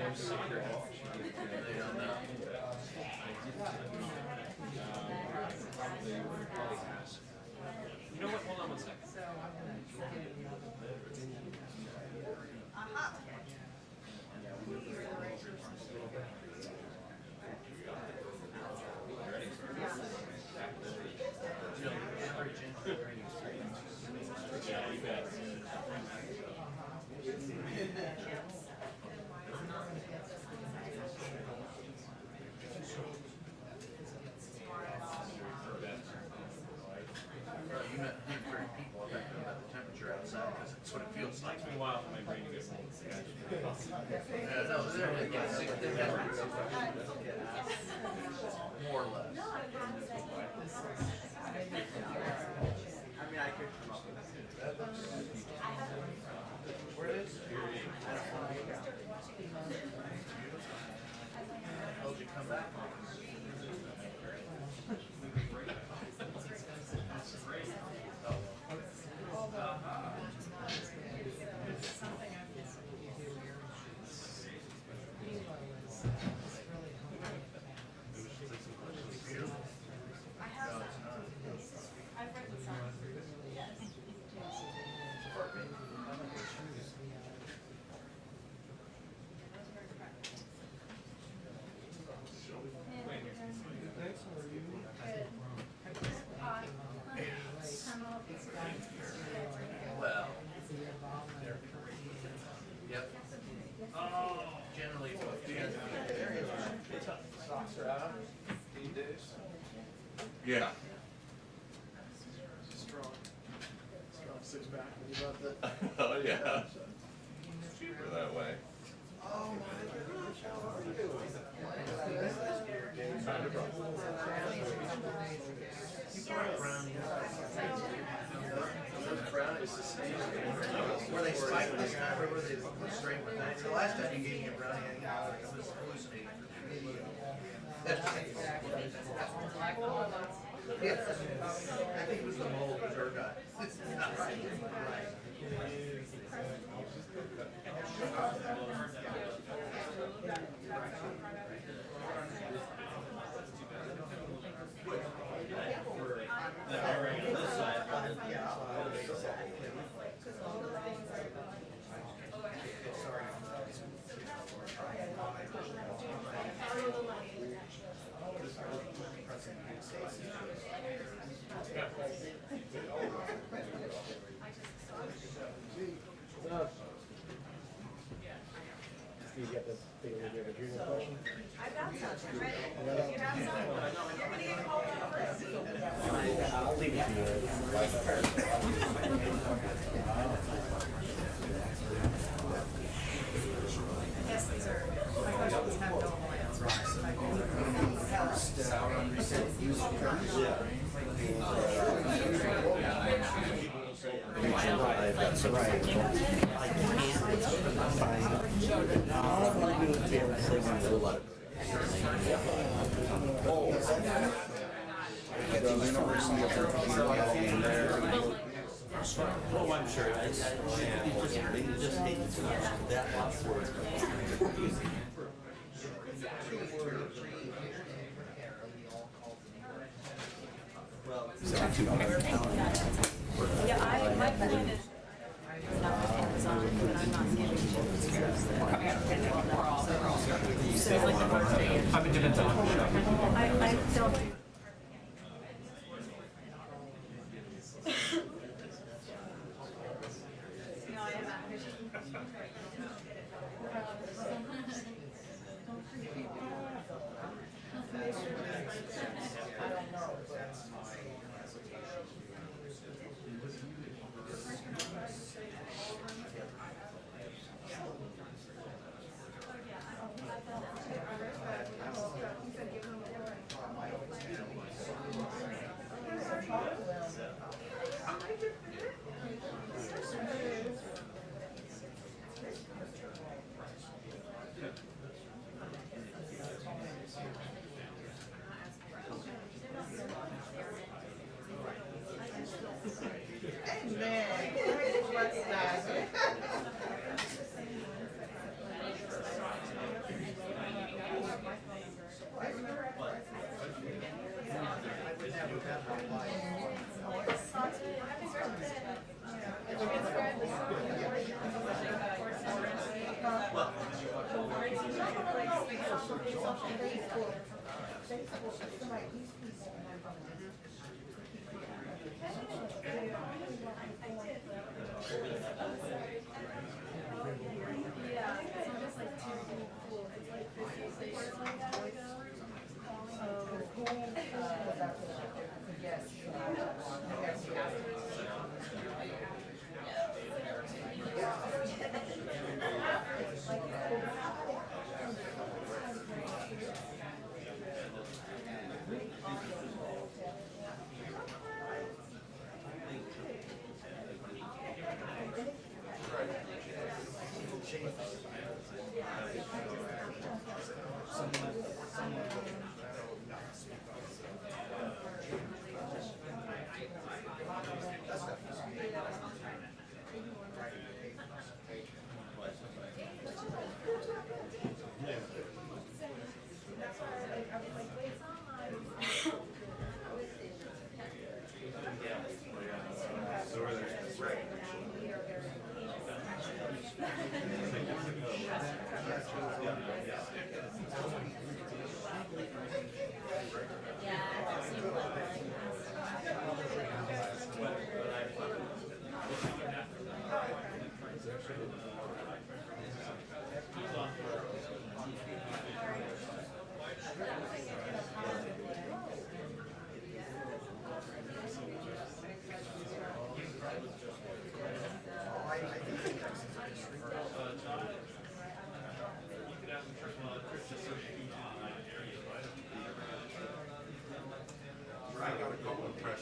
no secret. They don't know. You know what? Hold on one second. Yeah, you bet. You met 130 people. I bet about the temperature outside because that's what it feels like. It's been a while for my brain to get home. Yeah, no, they're like 60 more or less. I mean, I could come up with that. Where it is? How'd you come back? Well, yep. Generally, it's about 2 days. Socks are out. These days. Yeah. Strong. Strong six pack. You about that? Oh, yeah. It's cheaper that way. Oh my gosh, how are you? You brought brownies. Those brownies were they spiked this time or were they straight with that? The last time you gave me a brownie, I was hallucinating. Yes. I think it was the mold that her got. You get the thing with your adrenal question? I've got some. Ready? You have some? I'll leave it to you. Yes, these are. My questions have no I've got some right. I can't find. All I'm going to do is be able to say my little letter. Oh, I'm sure. I just hate that last word. Yeah, my plan is not with Amazon, but I'm not scamming so it's like the first day. I've been doing that. I don't do. No, I am I got a couple of press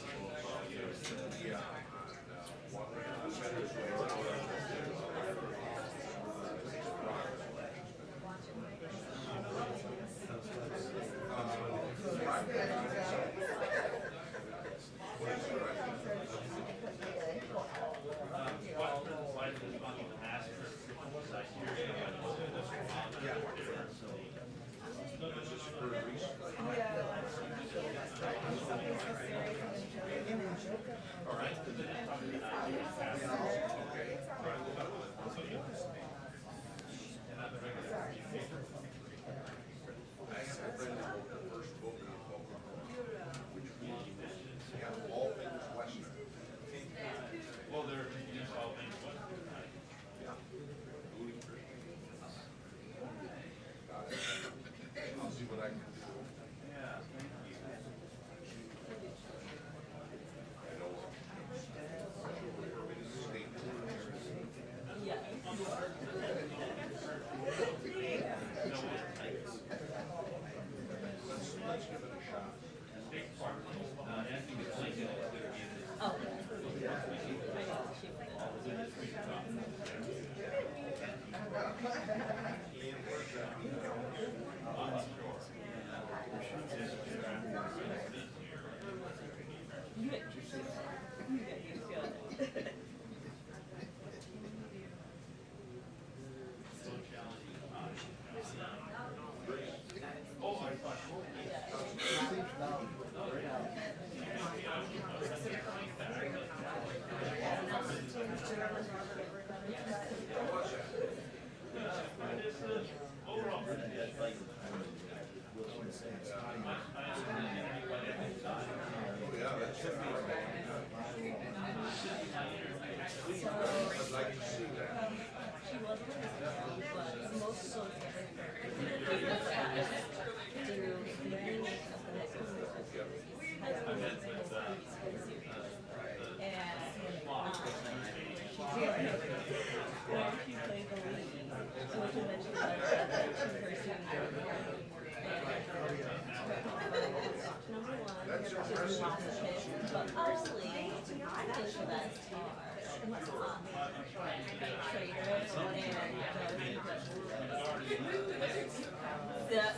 Well, they're just all things. I'll see what I can do. Yeah, thank you. I know. Let's give it a shot. Anything that's like it is gonna be in this. Oh.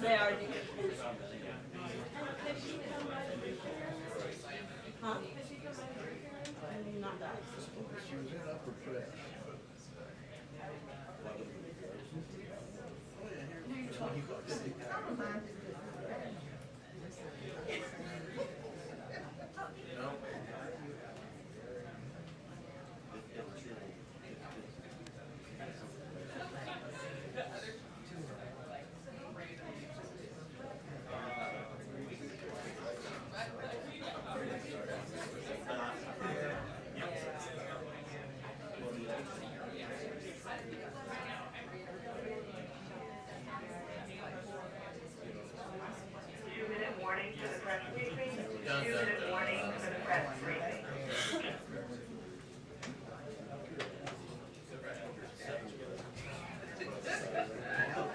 They are. Huh? Not that. She was in upper press.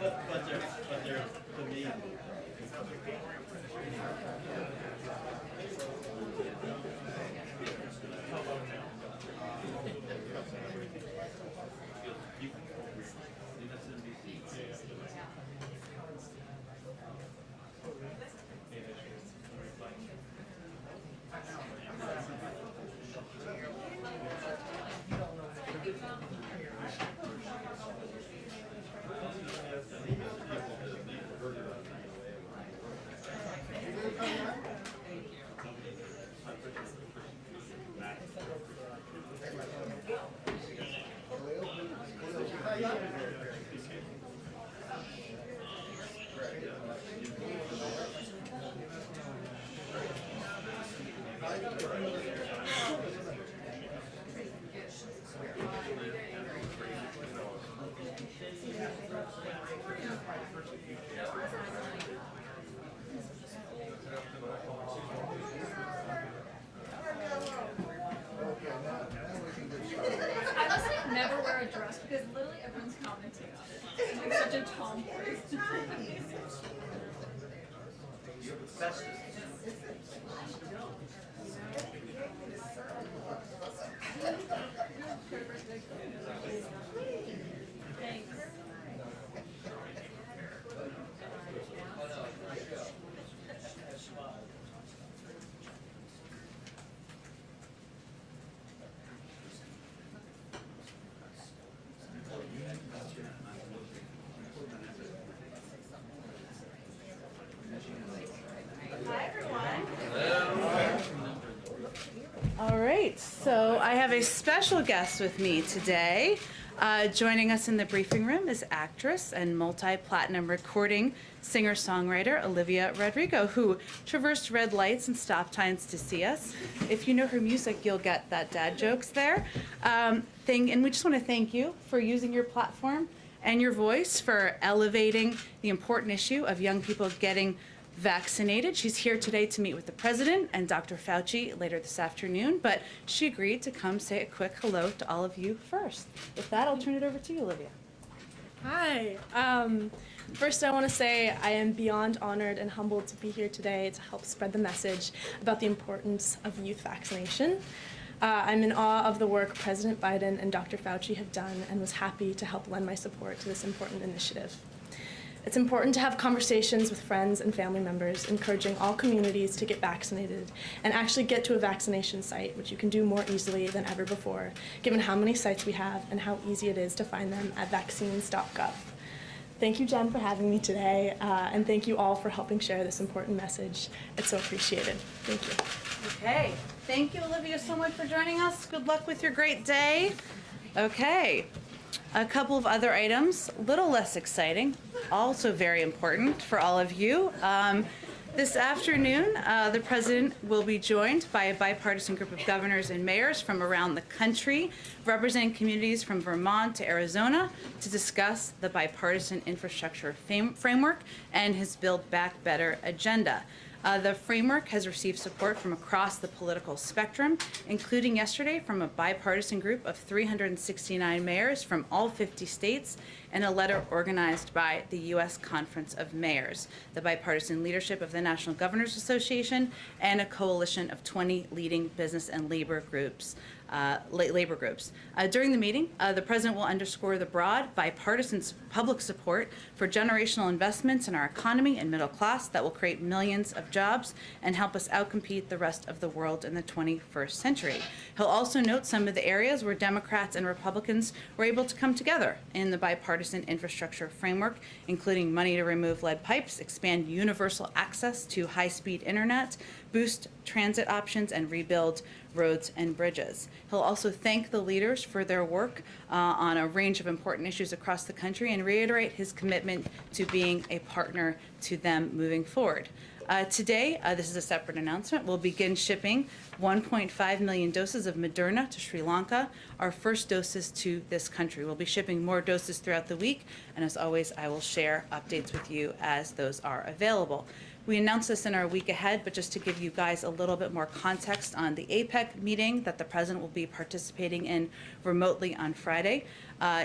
But they're to me. I must like never wear a dress because literally everyone's commenting on it. I'm like such a tomboy. Thanks. Hi, everyone. All right, so I have a special guest with me today. Joining us in the briefing room is actress and multi-platinum recording singer-songwriter Olivia Rodrigo, who traversed red lights and stop signs to see us. If you know her music, you'll get that dad jokes there. And we just want to thank you for using your platform and your voice for elevating the important issue of young people getting vaccinated. She's here today to meet with the president and Dr. Fauci later this afternoon, but she agreed to come say a quick hello to all of you first. With that, I'll turn it over to you, Olivia. Hi. First, I want to say I am beyond honored and humbled to be here today to help spread the message about the importance of youth vaccination. I'm in awe of the work President Biden and Dr. Fauci have done and was happy to help lend my support to this important initiative. It's important to have conversations with friends and family members, encouraging all communities to get vaccinated and actually get to a vaccination site, which you can do more easily than ever before, given how many sites we have and how easy it is to find them at vaccines.gov. Thank you, Jen, for having me today, and thank you all for helping share this important message. It's so appreciated. Thank you. Okay, thank you, Olivia, so much for joining us. Good luck with your great day. Okay, a couple of other items, a little less exciting, also very important for all of you. This afternoon, the president will be joined by a bipartisan group of governors and mayors from around the country, representing communities from Vermont to Arizona, to discuss the bipartisan infrastructure framework and his Build Back Better agenda. The framework has received support from across the political spectrum, including yesterday from a bipartisan group of 369 mayors from all 50 states and a letter organized by the U.S. Conference of Mayors, the bipartisan leadership of the National Governors Association, and a coalition of 20 leading business and labor groups. During the meeting, the president will underscore the broad bipartisan public support for generational investments in our economy and middle class that will create millions of jobs and help us outcompete the rest of the world in the 21st century. He'll also note some of the areas where Democrats and Republicans were able to come together in the bipartisan infrastructure framework, including money to remove lead pipes, expand universal access to high-speed internet, boost transit options, and rebuild roads and bridges. He'll also thank the leaders for their work on a range of important issues across the country and reiterate his commitment to being a partner to them moving forward. Today, this is a separate announcement, we'll begin shipping 1.5 million doses of Moderna to Sri Lanka, our first doses to this country. We'll be shipping more doses throughout the week, and as always, I will share updates with you as those are available. We announced this in our week ahead, but just to give you guys a little bit more context on the APEC meeting that the president will be participating in remotely on Friday.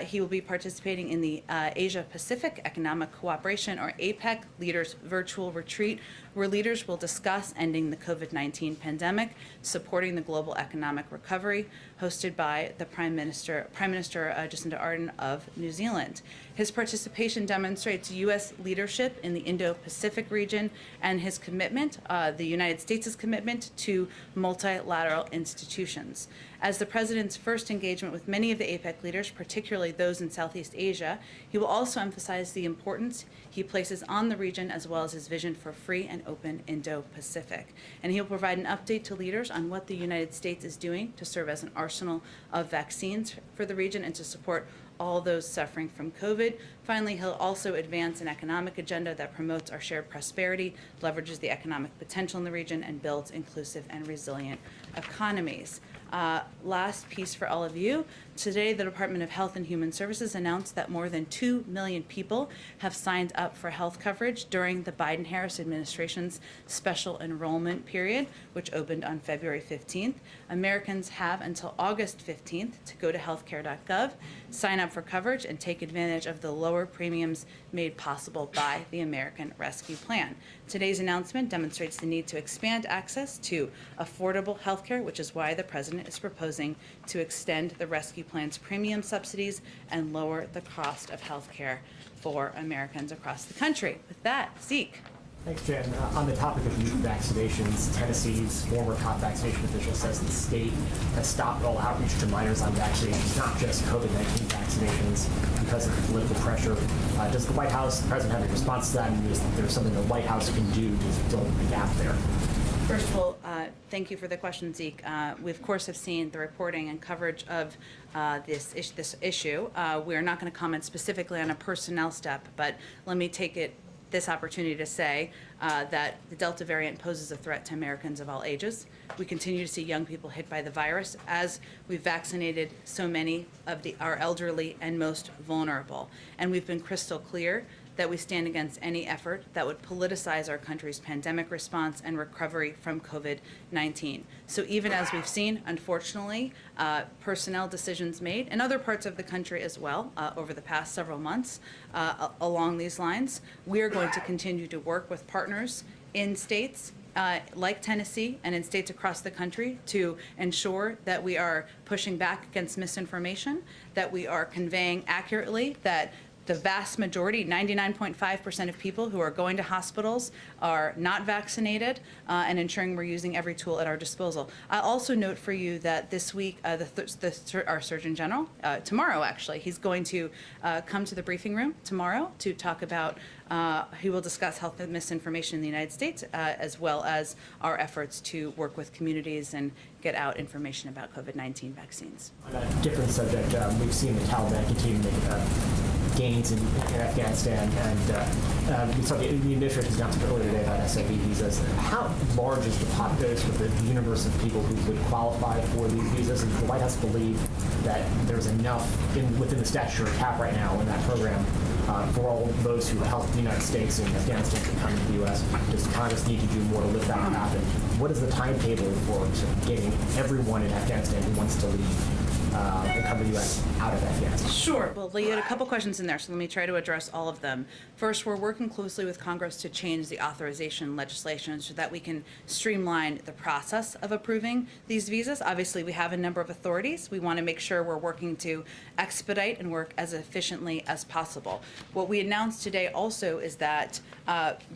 He will be participating in the Asia Pacific Economic Cooperation, or APEC, Leaders Virtual Retreat, where leaders will discuss ending the COVID-19 pandemic, supporting the global economic recovery, hosted by the Prime Minister Jacinda Ardern of New Zealand. His participation demonstrates U.S. leadership in the Indo-Pacific region and his commitment, the United States' commitment to multilateral institutions. As the President's first engagement with many of the APEC leaders, particularly those in Southeast Asia, he will also emphasize the importance he places on the region, as well as his vision for free and open Indo-Pacific. And he'll provide an update to leaders on what the United States is doing to serve as an arsenal of vaccines for the region and to support all those suffering from COVID. Finally, he'll also advance an economic agenda that promotes our shared prosperity, leverages the economic potential in the region, and builds inclusive and resilient economies. Last piece for all of you. Today, the Department of Health and Human Services announced that more than 2 million people have signed up for health coverage during the Biden-Harris administration's special enrollment period, which opened on February 15th. Americans have until August 15th to go to healthcare.gov, sign up for coverage, and take advantage of the lower premiums made possible by the American Rescue Plan. Today's announcement demonstrates the need to expand access to affordable healthcare, which is why the President is proposing to extend the Rescue Plan's premium subsidies and lower the cost of healthcare for Americans across the country. With that, Zeke. Thanks, Jen. On the topic of youth vaccinations, Tennessee's former top vaccination official says the state has stopped all outreach to minors on vaccinations, not just COVID-19 vaccinations, because of political pressure. Does the White House, the President, have a response to that, and is there something the White House can do to fill the gap there? First of all, thank you for the question, Zeke. We, of course, have seen the reporting and coverage of this issue. We are not going to comment specifically on a personnel step, but let me take this opportunity to say that the Delta variant poses a threat to Americans of all ages. We continue to see young people hit by the virus as we've vaccinated so many of our elderly and most vulnerable. And we've been crystal clear that we stand against any effort that would politicize our country's pandemic response and recovery from COVID-19. So even as we've seen, unfortunately, personnel decisions made in other parts of the country as well over the past several months along these lines, we are going to continue to work with partners in states like Tennessee and in states across the country to ensure that we are pushing back against misinformation, that we are conveying accurately that the vast majority, 99.5% of people who are going to hospitals are not vaccinated, and ensuring we're using every tool at our disposal. I'll also note for you that this week, our Surgeon General, tomorrow actually, he's going to come to the briefing room tomorrow to talk about, he will discuss health and misinformation in the United States, as well as our efforts to work with communities and get out information about COVID-19 vaccines. On a different subject, we've seen the Taliban continue to make gains in Afghanistan, and we saw the administration announced earlier today about SIV visas. How large is the population of the universe of people who would qualify for these visas? And does the White House believe that there's enough within the statutory cap right now in that program for all those who helped the United States and Afghanistan to come to the U.S.? Does Congress need to do more to lift that cap? And what is the timetable for getting everyone in Afghanistan who wants to leave and come to the U.S. out of Afghanistan? Sure. Well, you had a couple questions in there, so let me try to address all of them. First, we're working closely with Congress to change the authorization legislation so that we can streamline the process of approving these visas. Obviously, we have a number of authorities. We want to make sure we're working to expedite and work as efficiently as possible. What we announced today also is that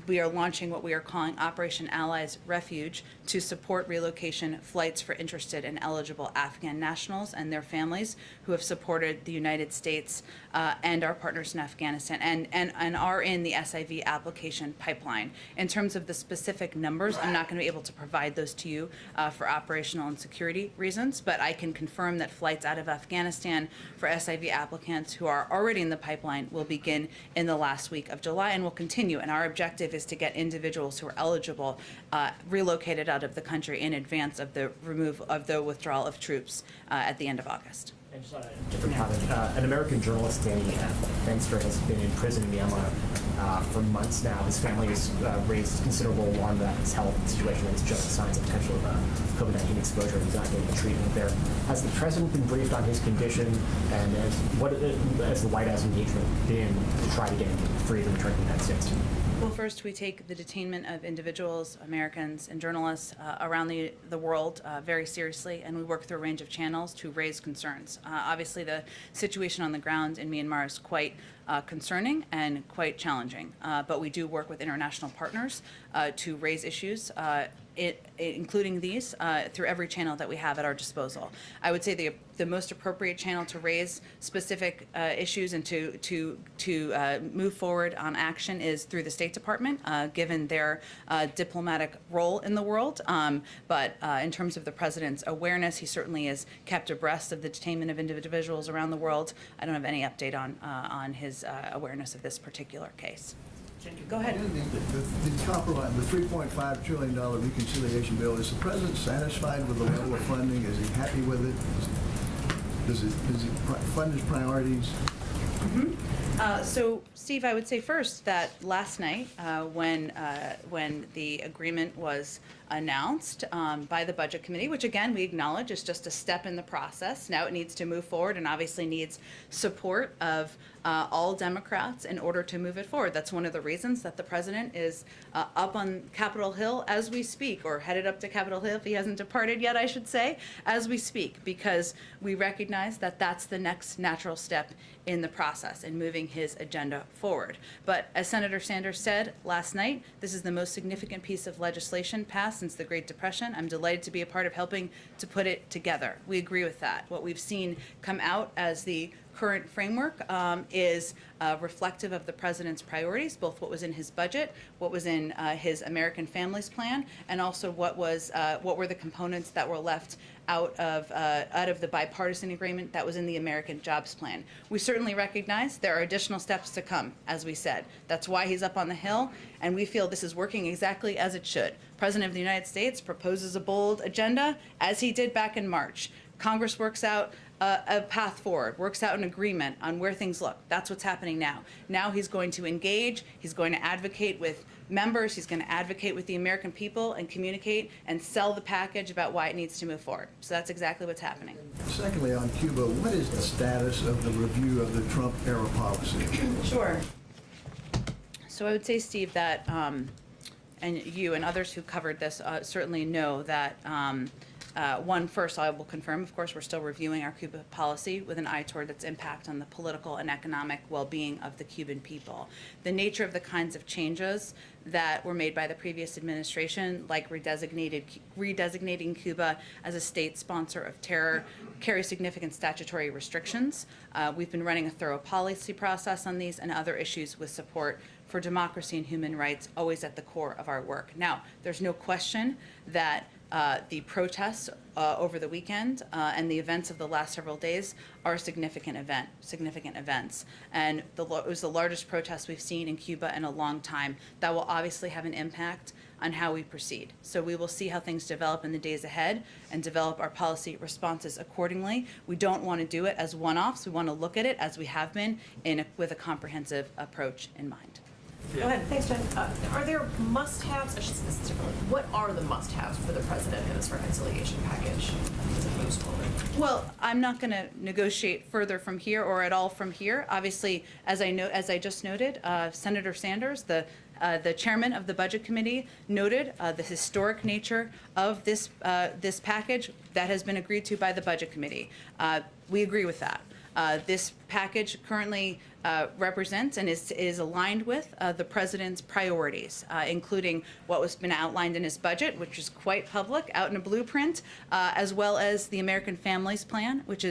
we are launching what we are calling Operation Allies Refuge to support relocation flights for interested and eligible Afghan nationals and their families who have supported the United States and our partners in Afghanistan and are in the SIV application pipeline. In terms of the specific numbers, I'm not going to be able to provide those to you for operational and security reasons, but I can confirm that flights out of Afghanistan for SIV applicants who are already in the pipeline will begin in the last week of July and will continue. And our objective is to get individuals who are eligible relocated out of the country in advance of the withdrawal of troops at the end of August. And just on a different topic, an American journalist, Danny Fenster, has been in prison in Myanmar for months now. His family has raised considerable alarm about his health situation and he's showing signs of potential COVID-19 exposure. He's not getting the treatment there. Has the president been briefed on his condition, and has the White House engagement been to try to get him free to return to the United States? Well, first, we take the detainment of individuals, Americans, and journalists around the world very seriously, and we work through a range of channels to raise concerns. Obviously, the situation on the ground in Myanmar is quite concerning and quite challenging, but we do work with international partners to raise issues, including these, through every channel that we have at our disposal. I would say the most appropriate channel to raise specific issues and to move forward on action is through the State Department, given their diplomatic role in the world. But in terms of the president's awareness, he certainly is kept abreast of the detainment of individuals around the world. I don't have any update on his awareness of this particular case. Go ahead. The compromise, the $3.5 trillion reconciliation bill, is the president satisfied with the level of funding? Is he happy with it? Does he fund his priorities? So, Steve, I would say first that last night, when the agreement was announced by the Budget Committee, which again we acknowledge is just a step in the process. Now it needs to move forward and obviously needs support of all Democrats in order to move it forward. That's one of the reasons that the president is up on Capitol Hill as we speak, or headed up to Capitol Hill if he hasn't departed yet, I should say, as we speak, because we recognize that that's the next natural step in the process in moving his agenda forward. But as Senator Sanders said last night, this is the most significant piece of legislation passed since the Great Depression. I'm delighted to be a part of helping to put it together. We agree with that. What we've seen come out as the current framework is reflective of the president's priorities, both what was in his budget, what was in his American Families Plan, and also what were the components that were left out of the bipartisan agreement that was in the American Jobs Plan. We certainly recognize there are additional steps to come, as we said. That's why he's up on the Hill, and we feel this is working exactly as it should. President of the United States proposes a bold agenda, as he did back in March. Congress works out a path forward, works out an agreement on where things look. That's what's happening now. Now he's going to engage, he's going to advocate with members, he's going to advocate with the American people and communicate and sell the package about why it needs to move forward. So that's exactly what's happening. Secondly, on Cuba, what is the status of the review of the Trump-era policy? Sure. So I would say, Steve, that, and you and others who covered this certainly know that first, I will confirm, of course, we're still reviewing our Cuba policy with an eye toward its impact on the political and economic well-being of the Cuban people. The nature of the kinds of changes that were made by the previous administration, like redesignating Cuba as a state sponsor of terror, carry significant statutory restrictions. We've been running a thorough policy process on these and other issues with support for democracy and human rights always at the core of our work. Now, there's no question that the protests over the weekend and the events of the last several days are significant events. And it was the largest protest we've seen in Cuba in a long time. That will obviously have an impact on how we proceed. So we will see how things develop in the days ahead and develop our policy responses accordingly. We don't want to do it as one-offs. We want to look at it as we have been with a comprehensive approach in mind. Go ahead. Thanks, Jen. Are there must-haves? I should say this differently. What are the must-haves for the president in this reconciliation package as it moves forward? Well, I'm not going to negotiate further from here or at all from here. Obviously, as I just noted, Senator Sanders, the chairman of the Budget Committee, noted the historic nature of this package that has been agreed to by the Budget Committee. We agree with that. This package currently represents and is aligned with the president's priorities, including what was been outlined in his budget, which is quite public, out in a blueprint, as well as the American Families Plan, which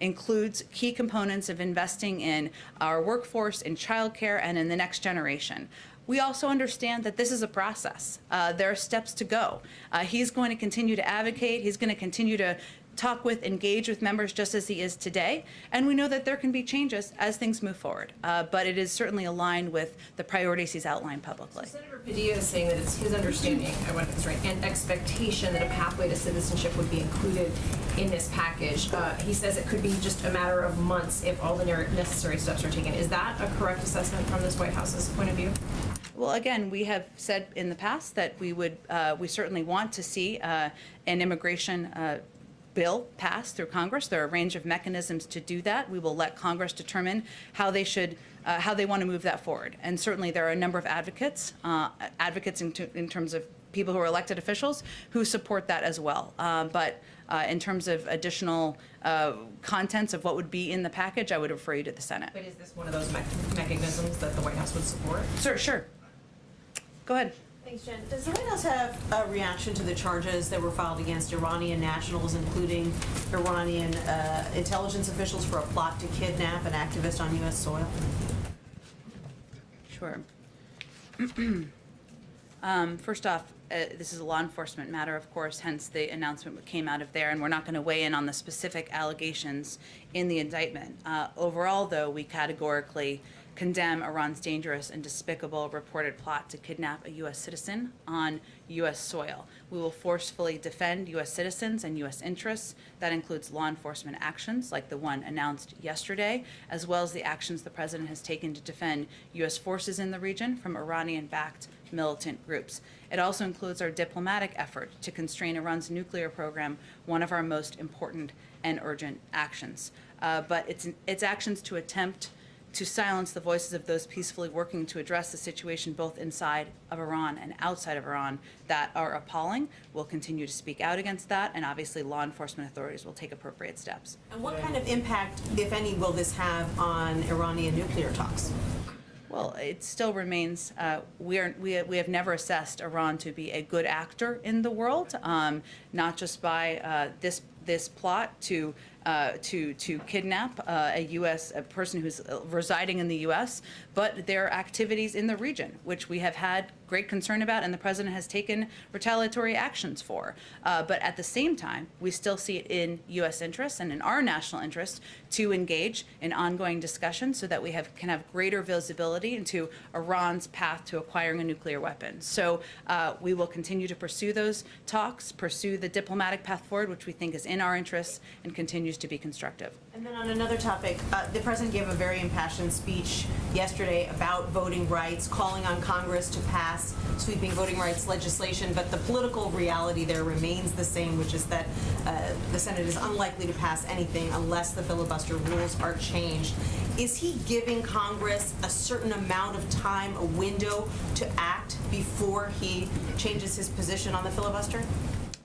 includes key components of investing in our workforce, in childcare, and in the next generation. We also understand that this is a process. There are steps to go. He's going to continue to advocate. He's going to continue to talk with, engage with members just as he is today. And we know that there can be changes as things move forward. But it is certainly aligned with the priorities he's outlined publicly. Senator Padilla is saying that it's his understanding, I want to get this right, and expectation that a pathway to citizenship would be included in this package. He says it could be just a matter of months if all the necessary steps are taken. Is that a correct assessment from this White House's point of view? Well, again, we have said in the past that we certainly want to see an immigration bill passed through Congress. There are a range of mechanisms to do that. We will let Congress determine how they want to move that forward. And certainly there are a number of advocates in terms of people who are elected officials who support that as well. But in terms of additional contents of what would be in the package, I would refer you to the Senate. But is this one of those mechanisms that the White House would support? Sure. Go ahead. Thanks, Jen. Does the White House have a reaction to the charges that were filed against Iranian nationals, including Iranian intelligence officials, for a plot to kidnap an activist on U.S. soil? Sure. First off, this is a law enforcement matter, of course, hence the announcement that came out of there, and we're not going to weigh in on the specific allegations in the indictment. Overall, though, we categorically condemn Iran's dangerous and despicable reported plot to kidnap a U.S. citizen on U.S. soil. We will forcefully defend U.S. citizens and U.S. interests. That includes law enforcement actions like the one announced yesterday, as well as the actions the president has taken to defend U.S. forces in the region from Iranian-backed militant groups. It also includes our diplomatic effort to constrain Iran's nuclear program, one of our most important and urgent actions. But it's actions to attempt to silence the voices of those peacefully working to address the situation both inside of Iran and outside of Iran that are appalling. We'll continue to speak out against that, and obviously law enforcement authorities will take appropriate steps. And what kind of impact, if any, will this have on Iranian nuclear talks? Well, it still remains, we have never assessed Iran to be a good actor in the world, not just by this plot to kidnap a person who's residing in the U.S., but their activities in the region, which we have had great concern about and the president has taken retaliatory actions for. But at the same time, we still see it in U.S. interests and in our national interest to engage in ongoing discussions so that we can have greater visibility into Iran's path to acquiring a nuclear weapon. So we will continue to pursue those talks, pursue the diplomatic path forward, which we think is in our interests and continues to be constructive. And then on another topic, the president gave a very impassioned speech yesterday about voting rights, calling on Congress to pass sweeping voting rights legislation, but the political reality there remains the same, which is that the Senate is unlikely to pass anything unless the filibuster rules are changed. Is he giving Congress a certain amount of time, a window to act before he changes his position on the filibuster?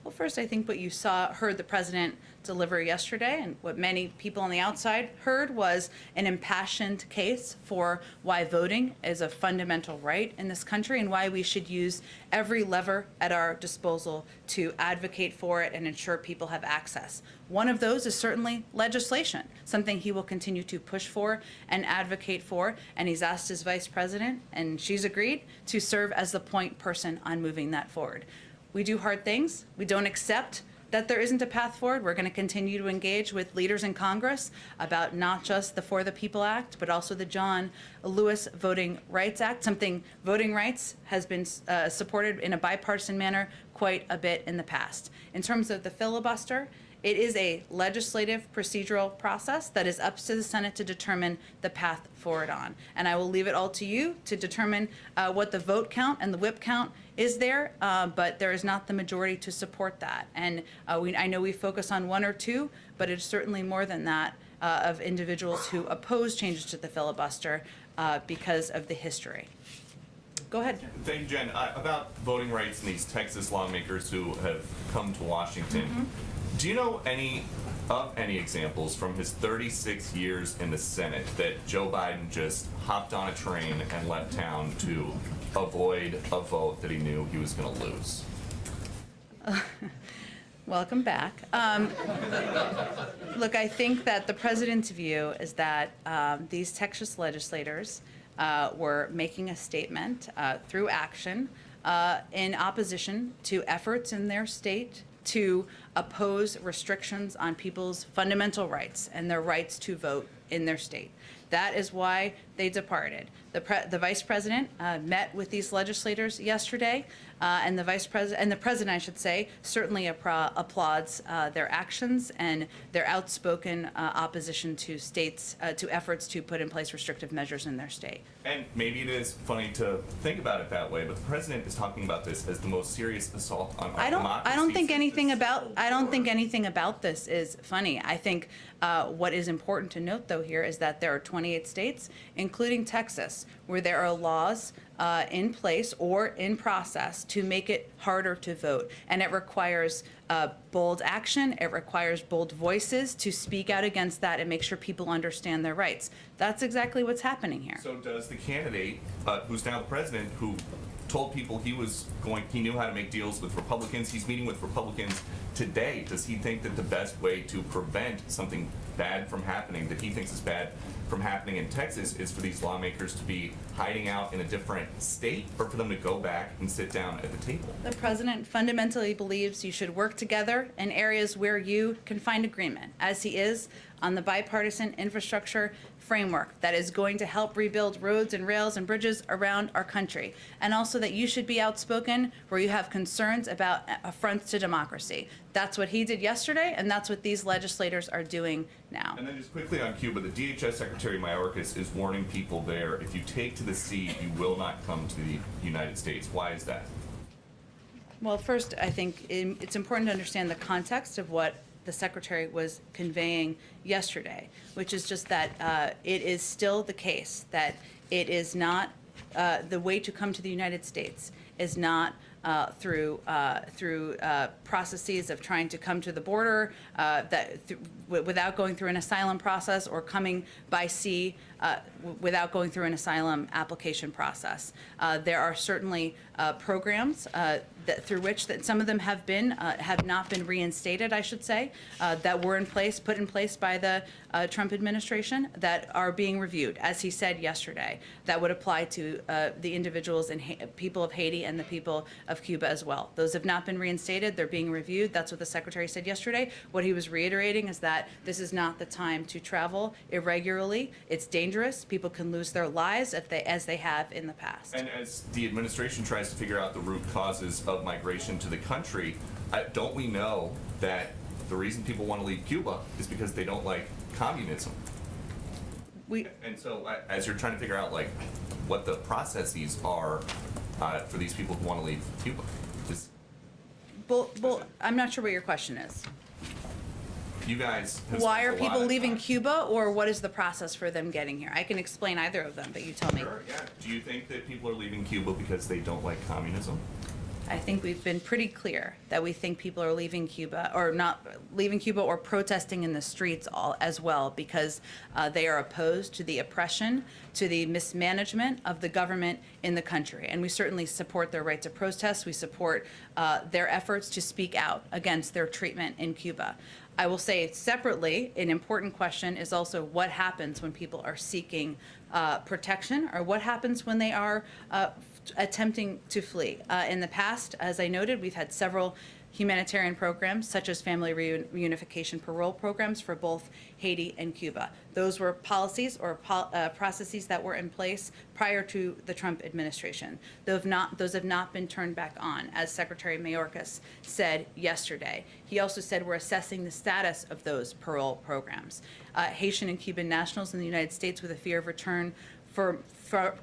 Well, first, I think what you heard the president deliver yesterday, and what many people on the outside heard, was an impassioned case for why voting is a fundamental right in this country and why we should use every lever at our disposal to advocate for it and ensure people have access. One of those is certainly legislation, something he will continue to push for and advocate for, and he's asked his vice president, and she's agreed, to serve as the point person on moving that forward. We do hard things. We don't accept that there isn't a path forward. We're going to continue to engage with leaders in Congress about not just the For the People Act, but also the John Lewis Voting Rights Act, something voting rights has been supported in a bipartisan manner quite a bit in the past. In terms of the filibuster, it is a legislative procedural process that is up to the Senate to determine the path forward on. And I will leave it all to you to determine what the vote count and the whip count is there, but there is not the majority to support that. And I know we focus on one or two, but it's certainly more than that of individuals who oppose changes to the filibuster because of the history. Go ahead. Thank you, Jen. About voting rights and these Texas lawmakers who have come to Washington. Mm-hmm. Do you know any examples from his 36 years in the Senate that Joe Biden just hopped on a train and left town to avoid a vote that he knew he was going to lose? Welcome back. Look, I think that the president's view is that these Texas legislators were making a statement through action in opposition to efforts in their state to oppose restrictions on people's fundamental rights and their rights to vote in their state. That is why they departed. The vice president met with these legislators yesterday, and the president, I should say, certainly applauds their actions and their outspoken opposition to states to efforts to put in place restrictive measures in their state. And maybe it is funny to think about it that way, but the president is talking about this as the most serious assault on our democracy. I don't think anything about this is funny. I think what is important to note, though, here is that there are 28 states, including Texas, where there are laws in place or in process to make it harder to vote. And it requires bold action. It requires bold voices to speak out against that and make sure people understand their rights. That's exactly what's happening here. So does the candidate, who's now the president, who told people he knew how to make deals with Republicans, he's meeting with Republicans today, does he think that the best way to prevent something bad from happening, that he thinks is bad from happening in Texas, is for these lawmakers to be hiding out in a different state, or for them to go back and sit down at the table? The president fundamentally believes you should work together in areas where you can find agreement, as he is on the bipartisan infrastructure framework that is going to help rebuild roads and rails and bridges around our country. And also that you should be outspoken where you have concerns about affronts to democracy. That's what he did yesterday, and that's what these legislators are doing now. And then just quickly on Cuba, the DHS Secretary Mayorkas is warning people there, if you take to the sea, you will not come to the United States. Why is that? Well, first, I think it's important to understand the context of what the Secretary was conveying yesterday, which is just that it is still the case that it is not the way to come to the United States is not through processes of trying to come to the border without going through an asylum process, or coming by sea without going through an asylum application process. There are certainly programs through which that some of them have not been reinstated, I should say, that were put in place by the Trump administration, that are being reviewed, as he said yesterday, that would apply to the individuals and people of Haiti and the people of Cuba as well. Those have not been reinstated. They're being reviewed. That's what the Secretary said yesterday. What he was reiterating is that this is not the time to travel irregularly. It's dangerous. People can lose their lives as they have in the past. And as the administration tries to figure out the root causes of migration to the country, don't we know that the reason people want to leave Cuba is because they don't like communism? And so as you're trying to figure out like what the processes are for these people who want to leave Cuba, I'm not sure what your question is. you guys have Why spent are a lot people of leaving time. Cuba, or what is the process for them getting here? I can explain either of them, but you tell me. Sure, yeah. Do you think that people are leaving Cuba because they don't like communism? I think we've been pretty clear that we think people are leaving Cuba, or not leaving Cuba, or protesting in the streets as well, because they are opposed to the oppression, to the mismanagement of the government in the country. And we certainly support their right to protest. We support their efforts to speak out against their treatment in Cuba. I will say separately, an important question is also what happens when people are seeking protection, or what happens when they are attempting to flee. In the past, as I noted, we've had several humanitarian programs, such as family reunification parole programs for both Haiti and Cuba. Those were policies or processes that were in place prior to the Trump administration. Those have not been turned back on, as Secretary Mayorkas said yesterday. He also said we're assessing the status of those parole programs. Haitian and Cuban nationals in the United States with a fear of return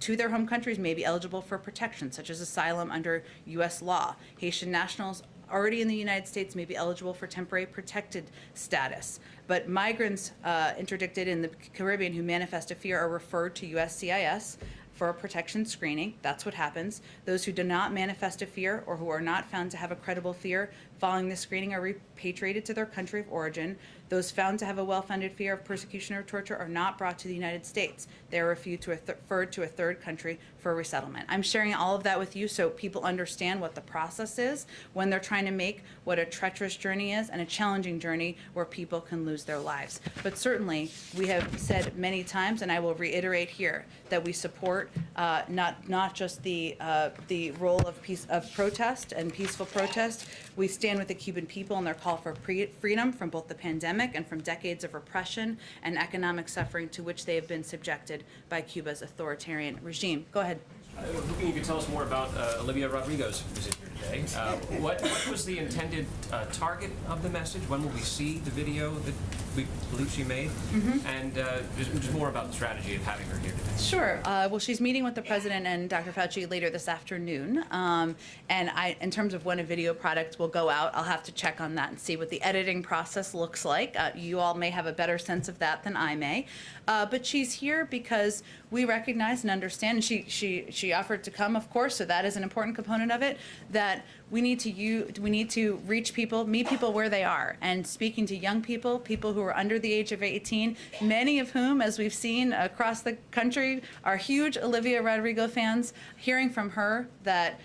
to their home countries may be eligible for protection, such as asylum under U.S. law. Haitian nationals already in the United States may be eligible for temporary protected status. But migrants interdicted in the Caribbean who manifest a fear are referred to USCIS for a protection screening. That's what happens. Those who do not manifest a fear, or who are not found to have a credible fear following the screening, are repatriated to their country of origin Those found to have a well-founded fear of persecution or torture are not brought to the United States. They are referred to a third country for resettlement. I'm sharing all of that with you so people understand what the process is when they're trying to make what a treacherous journey is and a challenging journey where people can lose their lives. But certainly, we have said many times, and I will reiterate here, that we support not just the role of protest and peaceful protest. We stand with the Cuban people in their call for freedom from both the pandemic and from decades of repression and economic suffering to which they have been subjected by Cuba's authoritarian regime. Go ahead. I was hoping you could tell us more about Olivia Rodrigo's visit here today. What was the intended target of the message? When will we see the video that we believe she made? And just more about the strategy of having her here today. Sure. Well, she's meeting with the president and Dr. Fauci later this afternoon. And in terms of when a video product will go out, I'll have to check on that and see what the editing process looks like. You all may have a better sense of that than I may. But she's here because we recognize and understand, and she offered to come, of course, so that is an important component of it, that we need to reach people, meet people where they are. And speaking to young people, people who are under the age of 18, many of whom, as we've seen across the country, are huge Olivia Rodrigo fans, hearing from her that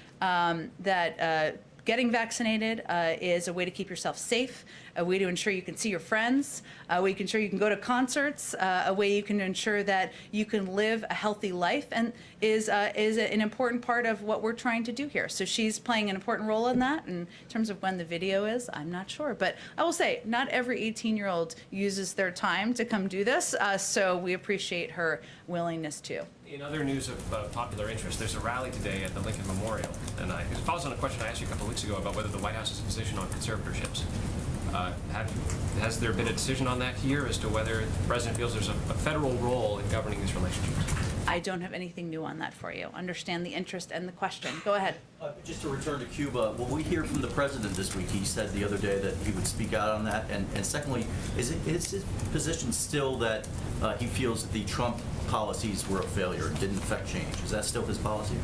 getting vaccinated is a way to keep yourself safe, a way to ensure you can see your friends, a way you can ensure you can go to concerts, a way you can ensure that you can live a healthy life, and is an important part of what we're trying to do here. So she's playing an important role in that. And in terms of when the video is, I'm not sure. But I will say, not every 18-year-old uses their time to come do this, so we appreciate her willingness to. In other news of popular interest, there's a rally today at the Lincoln Memorial, and it follows on a question I asked you a couple of weeks ago about whether the White House's position on conservatorships. Has there been a decision on that here as to whether the president feels there's a federal role in governing these relationships? I don't have anything new on that for you. Understand the interest and the question. Go ahead. Just to return to Cuba, will we hear from the president this week? He said the other day that he would speak out on that. And secondly, is his position still that he feels that the Trump policies were a failure and didn't affect change? Is that still his policy?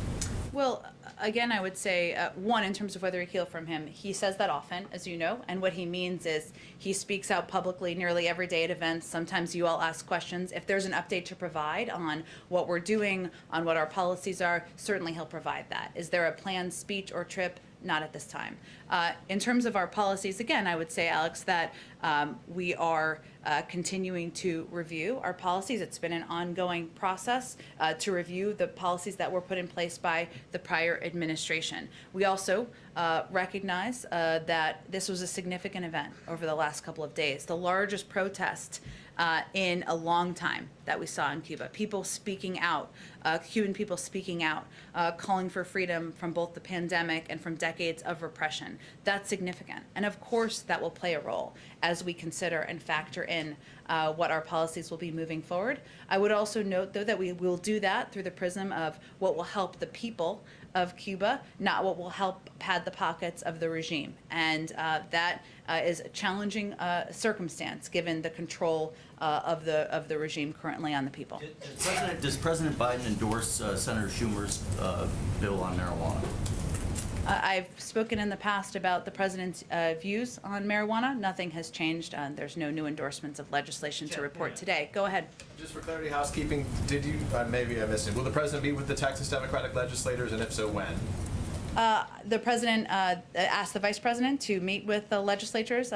Well, again, I would say, one, in terms of whether we hear from him, he says that often, as you know, and what he means is he speaks out publicly nearly every day at events. Sometimes you all ask questions. If there's an update to provide on what we're doing, on what our policies are, certainly he'll provide that. Is there a planned speech or trip? Not at this time. In terms of our policies, again, I would say, Alex, that we are continuing to review our policies. It's been an ongoing process to review the policies that were put in place by the prior administration. We also recognize that this was a significant event over the last couple of days, the largest protest in a long time that we saw in Cuba. People speaking out, Cuban people speaking out, calling for freedom from both the pandemic and from decades of repression. That's significant. And of course, that will play a role as we consider and factor in what our policies will be moving forward. I would also note, though, that we will do that through the prism of what will help the people of Cuba, not what will help pad the pockets of the regime. And that is a challenging circumstance given the control of the regime currently on the people. Does President Biden endorse Senator Schumer's bill on marijuana? I've spoken in the past about the president's views on marijuana. Nothing has changed. There's no new endorsements of legislation to report today. Go ahead. Just for clarity, housekeeping, did you, maybe I missed it, will the president meet with the Texas Democratic legislators, and if so, when? The president asked the vice president to meet with the legislators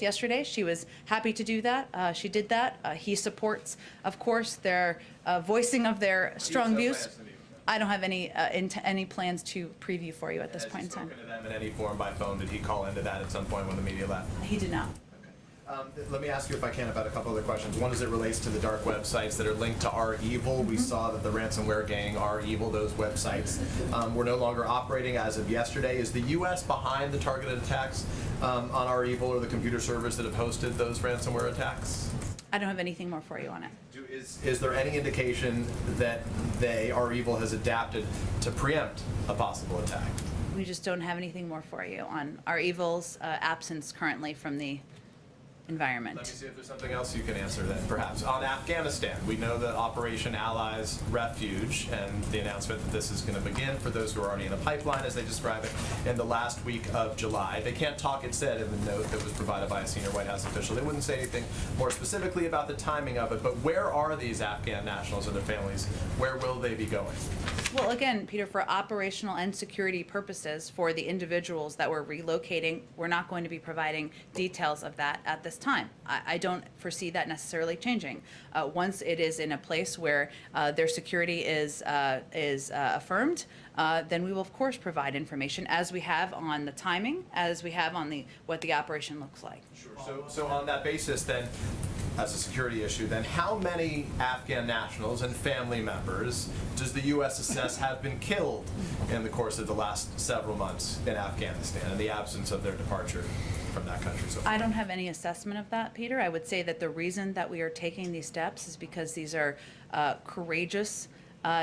yesterday. She was happy to do that. She did that. He supports, of course, their voicing of their strong views. I don't have any plans to preview for you at this point in time. Has he spoken to them in any form by phone? Did he call into that at some point when the media left? He did not. Let me ask you, if I can, about a couple other questions. One as it relates to the dark websites that are linked to Our Evil. We saw that the ransomware gang, Our Evil, those websites, were no longer operating as of yesterday. Is the U.S. behind the targeted attacks on Our Evil or the computer servers that have hosted those ransomware attacks? I don't have anything more for you on it. Is there any indication that Our Evil, has adapted to preempt a possible attack? We just don't have anything more for you on Our Evil's absence currently from the environment. Let me see if there's something else you can answer then, perhaps. On Afghanistan, we know that Operation Allies Refuge and the announcement that this is going to begin for those who are already in a pipeline, as they describe it, in the last week of July. They can't talk, it said in the note that was provided by a senior White House official. They wouldn't say anything more specifically about the timing of it, but where are these Afghan nationals and their families? Where will they be going? Well, again, Peter, for operational and security purposes, for the individuals that we're relocating, we're not going to be providing details of that at this time. I don't foresee that necessarily changing. Once it is in a place where their security is affirmed, then we will of course provide information, as we have on the timing, as we have on what the operation looks like. Sure. So on that basis, then, as a security issue, then how many Afghan nationals and family members does the U.S. assess have been killed in the course of the last several months in Afghanistan in the absence of their departure from that country so far? I don't have any assessment of that, Peter. I would say that the reason that we are taking these steps is because these are courageous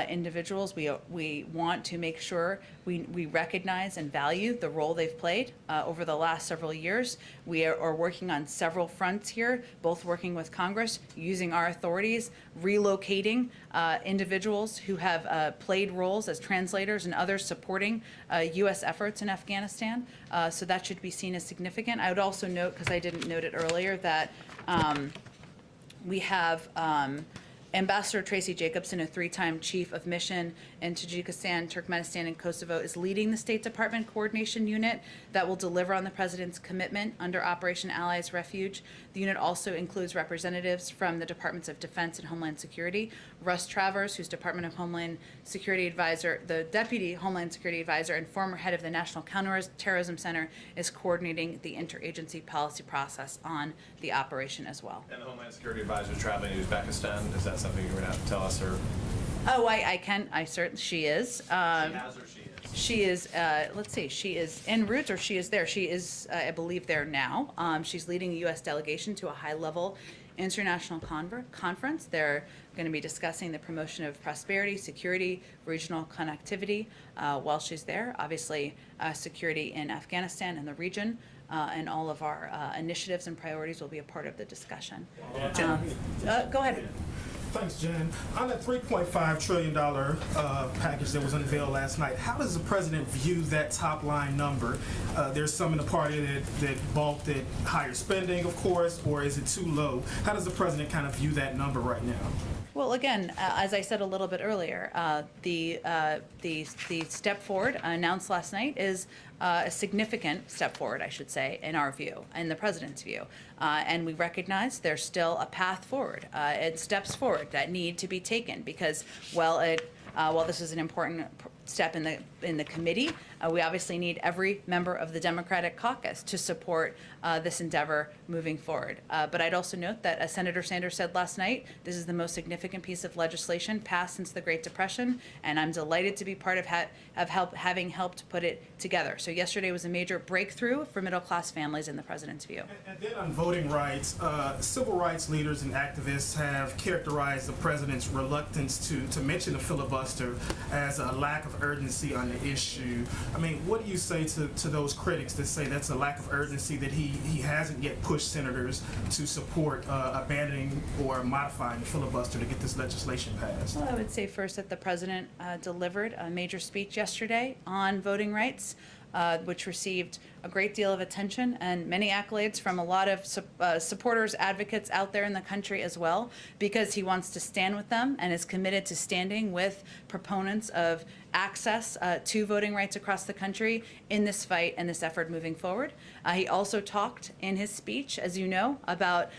individuals. We want to make sure we recognize and value the role they've played over the last several years. We are working on several fronts here, both working with Congress, using our authorities, relocating individuals who have played roles as translators and others supporting U.S. efforts in Afghanistan. So that should be seen as significant. I would also note, because I didn't note it earlier, that we have Ambassador Tracy Jacobson, a 3-time chief of mission in Tajikistan, Turkmenistan, and Kosovo, is leading the State Department Coordination Unit that will deliver on the President's commitment under Operation Allies Refuge. The unit also includes representatives from the Departments of Defense and Homeland Security. Russ Travers, who's Department of Homeland Security Advisor, the Deputy Homeland Security Advisor and former head of the National Counterterrorism Center, is coordinating the interagency policy process on the operation as well. And the Homeland Security Advisor traveling to Uzbekistan, is that something you're going to have to tell us? Or Oh, I can. I certainly. She is. she has or she is? She is. Let's see. She is en route, or she is there. She is, I believe, there now. She's leading a U.S. delegation to a high-level international conference. They're going to be discussing the promotion of prosperity, security, regional connectivity while she's there. Obviously, security in Afghanistan and the region. And all of our initiatives and priorities will be a part of the discussion. Go ahead. Thanks, Jen. On that $3.5 trillion package that was unveiled last night, how does the president view that top line number? There's some in the party that balked at higher spending, of course, or is it too low? How does the president kind of view that number right now? Well, again, as I said a little bit earlier, the step forward announced last night is a significant step forward, I should say, in our view, in the president's view. And we recognize there's still a path forward and steps forward that need to be taken because, while this is an important step in the committee, we obviously need every member of the Democratic caucus to support this endeavor moving forward. But I'd also note that, as Senator Sanders said last night, this is the most significant piece of legislation passed since the Great Depression, and I'm delighted to be part of having helped put it together. So yesterday was a major breakthrough for middle-class families in the president's view. And then on voting rights, civil rights leaders and activists have characterized the president's reluctance to mention the filibuster as a lack of urgency on the issue. I mean, what do you say to those critics that say that's a lack of urgency, that he hasn't yet pushed senators to support abandoning or modifying the filibuster to get this legislation passed? Well, I would say first that the president delivered a major speech yesterday on voting rights, which received a great deal of attention and many accolades from a lot of supporters, advocates out there in the country as well, because he wants to stand with them and is committed to standing with proponents of access to voting rights across the country in this fight and this effort moving forward. He also talked in his speech, as you know, about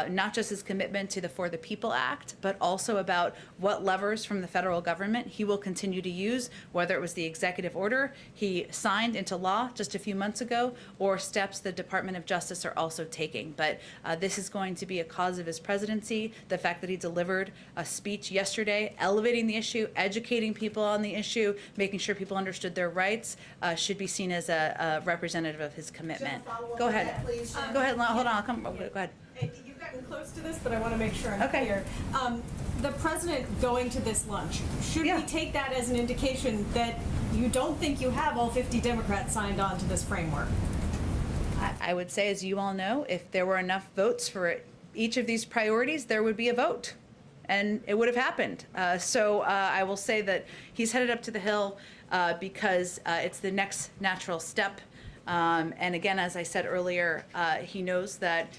not just his commitment to the For the People Act, but also about what levers from the federal government he will continue to use, whether it was the executive order he signed into law just a few months ago, or steps the Department of Justice are also taking. But this is going to be a cause of his presidency. The fact that he delivered a speech yesterday, elevating the issue, educating people on the issue, making sure people understood their rights, should be seen as a representative of his commitment. Go ahead. Go ahead. Hold on. Go ahead. You've gotten close to this, but I want to make sure I'm Okay. clear. The president going to this lunch, should we take that as an indication that you don't think you have all 50 Democrats signed on to this framework? I would say, as you all know, if there were enough votes for each of these priorities, there would be a vote, and it would have happened. So I will say that he's headed up to the Hill because it's the next natural step. And again, as I said earlier, he knows that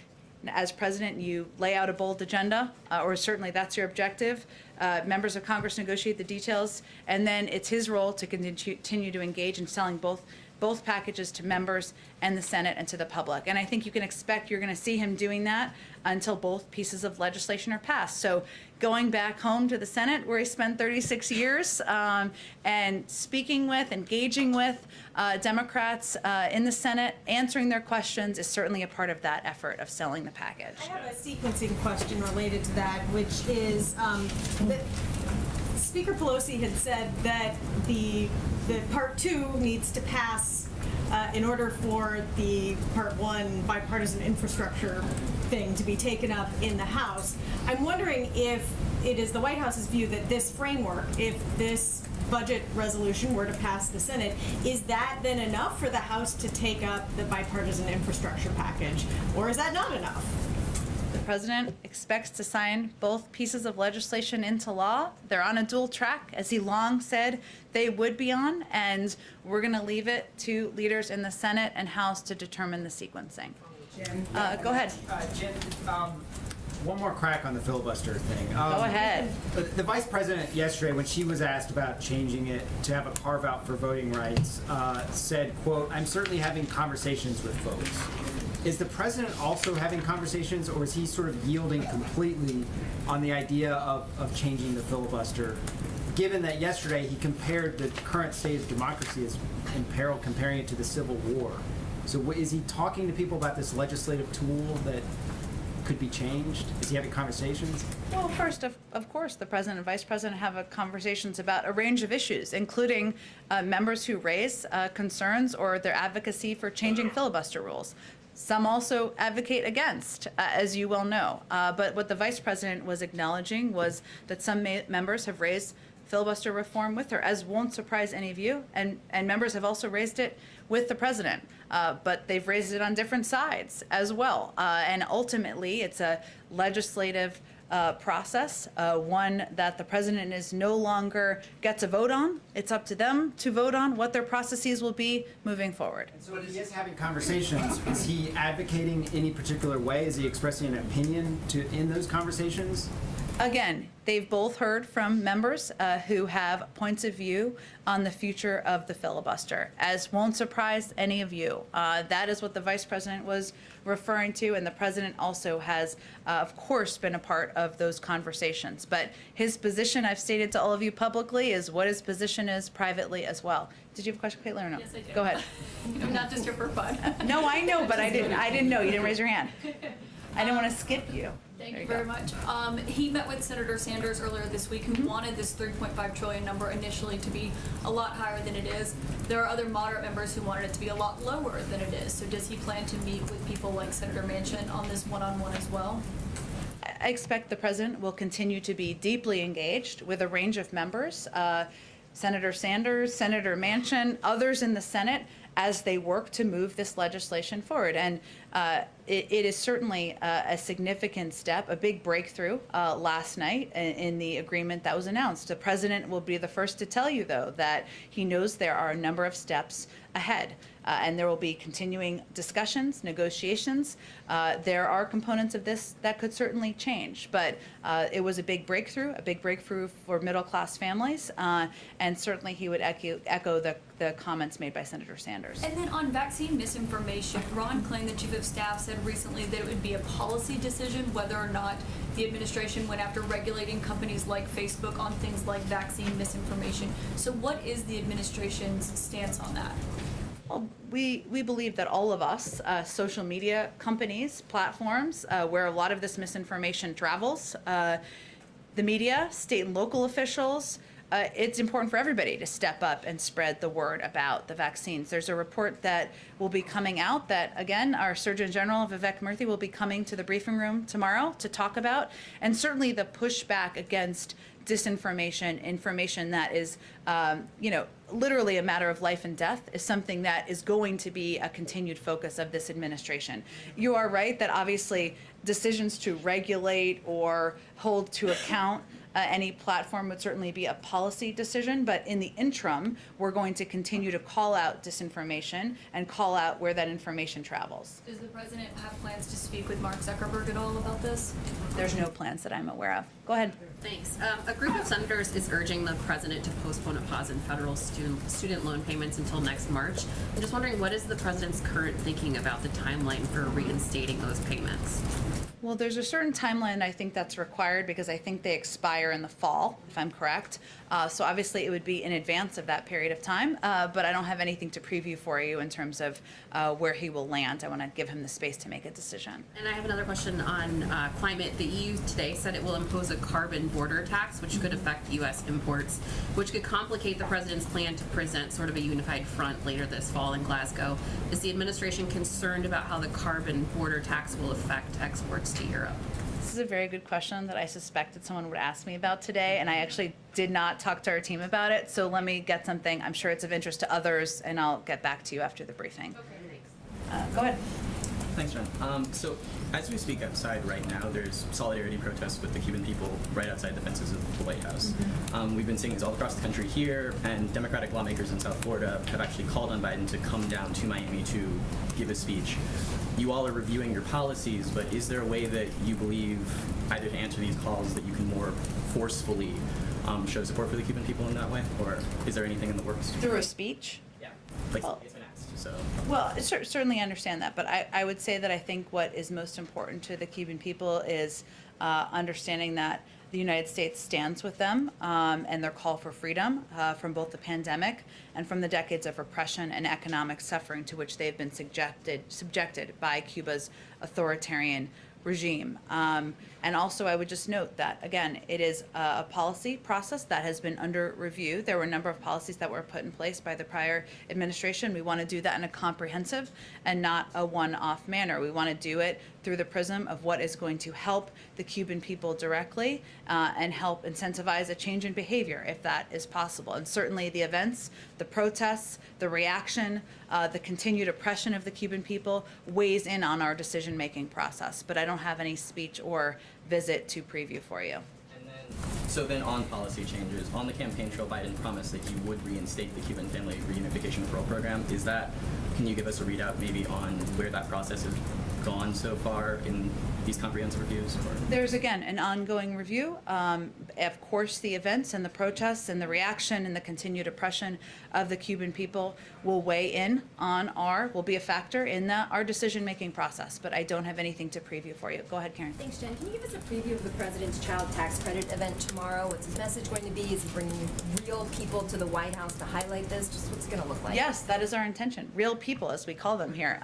as president, you lay out a bold agenda, or certainly that's your objective. Members of Congress negotiate the details, and then it's his role to continue to engage in selling both packages to members and the Senate and to the public. And I think you can expect you're going to see him doing that until both pieces of legislation are passed. So going back home to the Senate, where he spent 36 years, and speaking with, engaging with Democrats in the Senate, answering their questions is certainly a part of that effort of selling the package. I have a sequencing question related to that, which is that Speaker Pelosi had said that the Part 2 needs to pass in order for the Part 1 bipartisan infrastructure thing to be taken up in the House. I'm wondering if it is the White House's view that this framework, if this budget resolution were to pass the Senate, is that then enough for the House to take up the bipartisan infrastructure package, or is that not enough? The president expects to sign both pieces of legislation into law. They're on a dual track, as he long said they would be on, and we're going to leave it to leaders in the Senate and House to determine the sequencing. Jim, go ahead. Jim, one more crack on the filibuster thing. Go ahead. The vice president yesterday, when she was asked about changing it to have a carve out for voting rights, said, quote, "I'm certainly having conversations with folks." Is the president also having conversations, or is he sort of yielding completely on the idea of changing the filibuster, given that yesterday he compared the current state of democracy as in peril, comparing it to the Civil War? So is he talking to people about this legislative tool that could be changed? Is he having conversations? Well, first, of course, the president and vice president have conversations about a range of issues, including members who raise concerns or their advocacy for changing filibuster rules. Some also advocate against, as you well know. But what the vice president was acknowledging was that some members have raised filibuster reform with her, as won't surprise any of you, and members have also raised it with the president. But they've raised it on different sides as well. And ultimately, it's a legislative process, one that the president is no longer gets a vote on. It's up to them to vote on what their processes will be moving forward. And so if he is having conversations, is he advocating any particular way? Is he expressing an opinion in those conversations? Again, they've both heard from members who have points of view on the future of the filibuster, as won't surprise any of you. That is what the vice president was referring to, and the president also has, of course, been a part of those conversations. But his position, I've stated to all of you publicly, is what his position is privately as well. Did you have a question, Caitlin, or no? Yes, I do. Go ahead. I'm not just your bud. No, I know, but I didn't know. You didn't raise your hand. I didn't want to skip you. Thank you very much. He met with Senator Sanders earlier this week, who wanted this 3.5 trillion number initially to be a lot higher than it is. There are other moderate members who wanted it to be a lot lower than it is. So does he plan to meet with people like Senator Manchin on this one-on-one as well? I expect the president will continue to be deeply engaged with a range of members, Senator Sanders, Senator Manchin, others in the Senate, as they work to move this legislation forward. And it is certainly a significant step, a big breakthrough last night in the agreement that was announced. The president will be the first to tell you, though, that he knows there are a number of steps ahead. And there will be continuing discussions, negotiations. There are components of this that could certainly change, but it was a big breakthrough for middle-class families, and certainly he would echo the comments made by Senator Sanders. And then on vaccine misinformation, Ron Klain, the chief of staff, said recently that it would be a policy decision whether or not the administration went after regulating companies like Facebook on things like vaccine misinformation. So what is the administration's stance on that? Well, we believe that all of us, social media companies, platforms, where a lot of this misinformation travels, the media, state and local officials, it's important for everybody to step up and spread the word about the vaccines. There's a report that will be coming out that, again, our Surgeon General, Vivek Murthy, will be coming to the briefing room tomorrow to talk about, and certainly the pushback against disinformation, information that is, literally a matter of life and death, is something that is going to be a continued focus of this administration. You are right that obviously decisions to regulate or hold to account any platform would certainly be a policy decision, but in the interim, we're going to continue to call out disinformation and call out where that information travels. Does the president have plans to speak with Mark Zuckerberg at all about this? There's no plans that I'm aware of. Go ahead. Thanks. A group of senators is urging the president to postpone a pause in federal student loan payments until next March. I'm just wondering, what is the president's current thinking about the timeline for reinstating those payments? Well, there's a certain timeline I think that's required because I think they expire in the fall, if I'm correct. So obviously it would be in advance of that period of time, but I don't have anything to preview for you in terms of where he will land. I want to give him the space to make a decision. And I have another question on climate. The EU today said it will impose a carbon border tax, which could affect U.S. imports, which could complicate the president's plan to present sort of a unified front later this fall in Glasgow. Is the administration concerned about how the carbon border tax will affect exports to Europe? This is a very good question that I suspected someone would ask me about today, and I actually did not talk to our team about it, so let me get something. I'm sure it's of interest to others, and I'll get back to you after the briefing. Okay, thanks. Go ahead. Thanks, Jen. So as we speak outside right now, there's solidarity protests with the Cuban people right outside the fences of the White House. We've been seeing this all across the country here, and Democratic lawmakers in South Florida have actually called on Biden to come down to Miami to give a speech. You all are reviewing your policies, but is there a way that you believe, either to answer these calls, that you can more forcefully show support for the Cuban people in that way? Or is there anything in the works? Through a speech? Yeah. Like, it's been asked, so. Well, certainly understand that, but I would say that I think what is most important to the Cuban people is understanding that the United States stands with them and their call for freedom from both the pandemic and from the decades of repression and economic suffering to which they've been subjected by Cuba's authoritarian regime. And also, I would just note that, again, it is a policy process that has been under review. There were a number of policies that were put in place by the prior administration. We want to do that in a comprehensive and not a one-off manner. We want to do it through the prism of what is going to help the Cuban people directly and help incentivize a change in behavior, if that is possible. And certainly the events, the protests, the reaction, the continued oppression of the Cuban people weighs in on our decision-making process. But I don't have any speech or visit to preview for you. So then on policy changes, on the campaign trail, Biden promised that he would reinstate the Cuban Family Reunification Referral Program. Can you give us a readout maybe on where that process has gone so far in these comprehensive reviews? There's, again, an ongoing review. Of course, the events and the protests and the reaction and the continued oppression of the Cuban people will will be a factor in our decision-making process, but I don't have anything to preview for you. Go ahead, Karen. Thanks, Jen. Can you give us a preview of the president's child tax credit event tomorrow? What's his message going to be? Is he bringing real people to the White House to highlight this? Just what's it going to look like? Yes, that is our intention. Real people, as we call them here.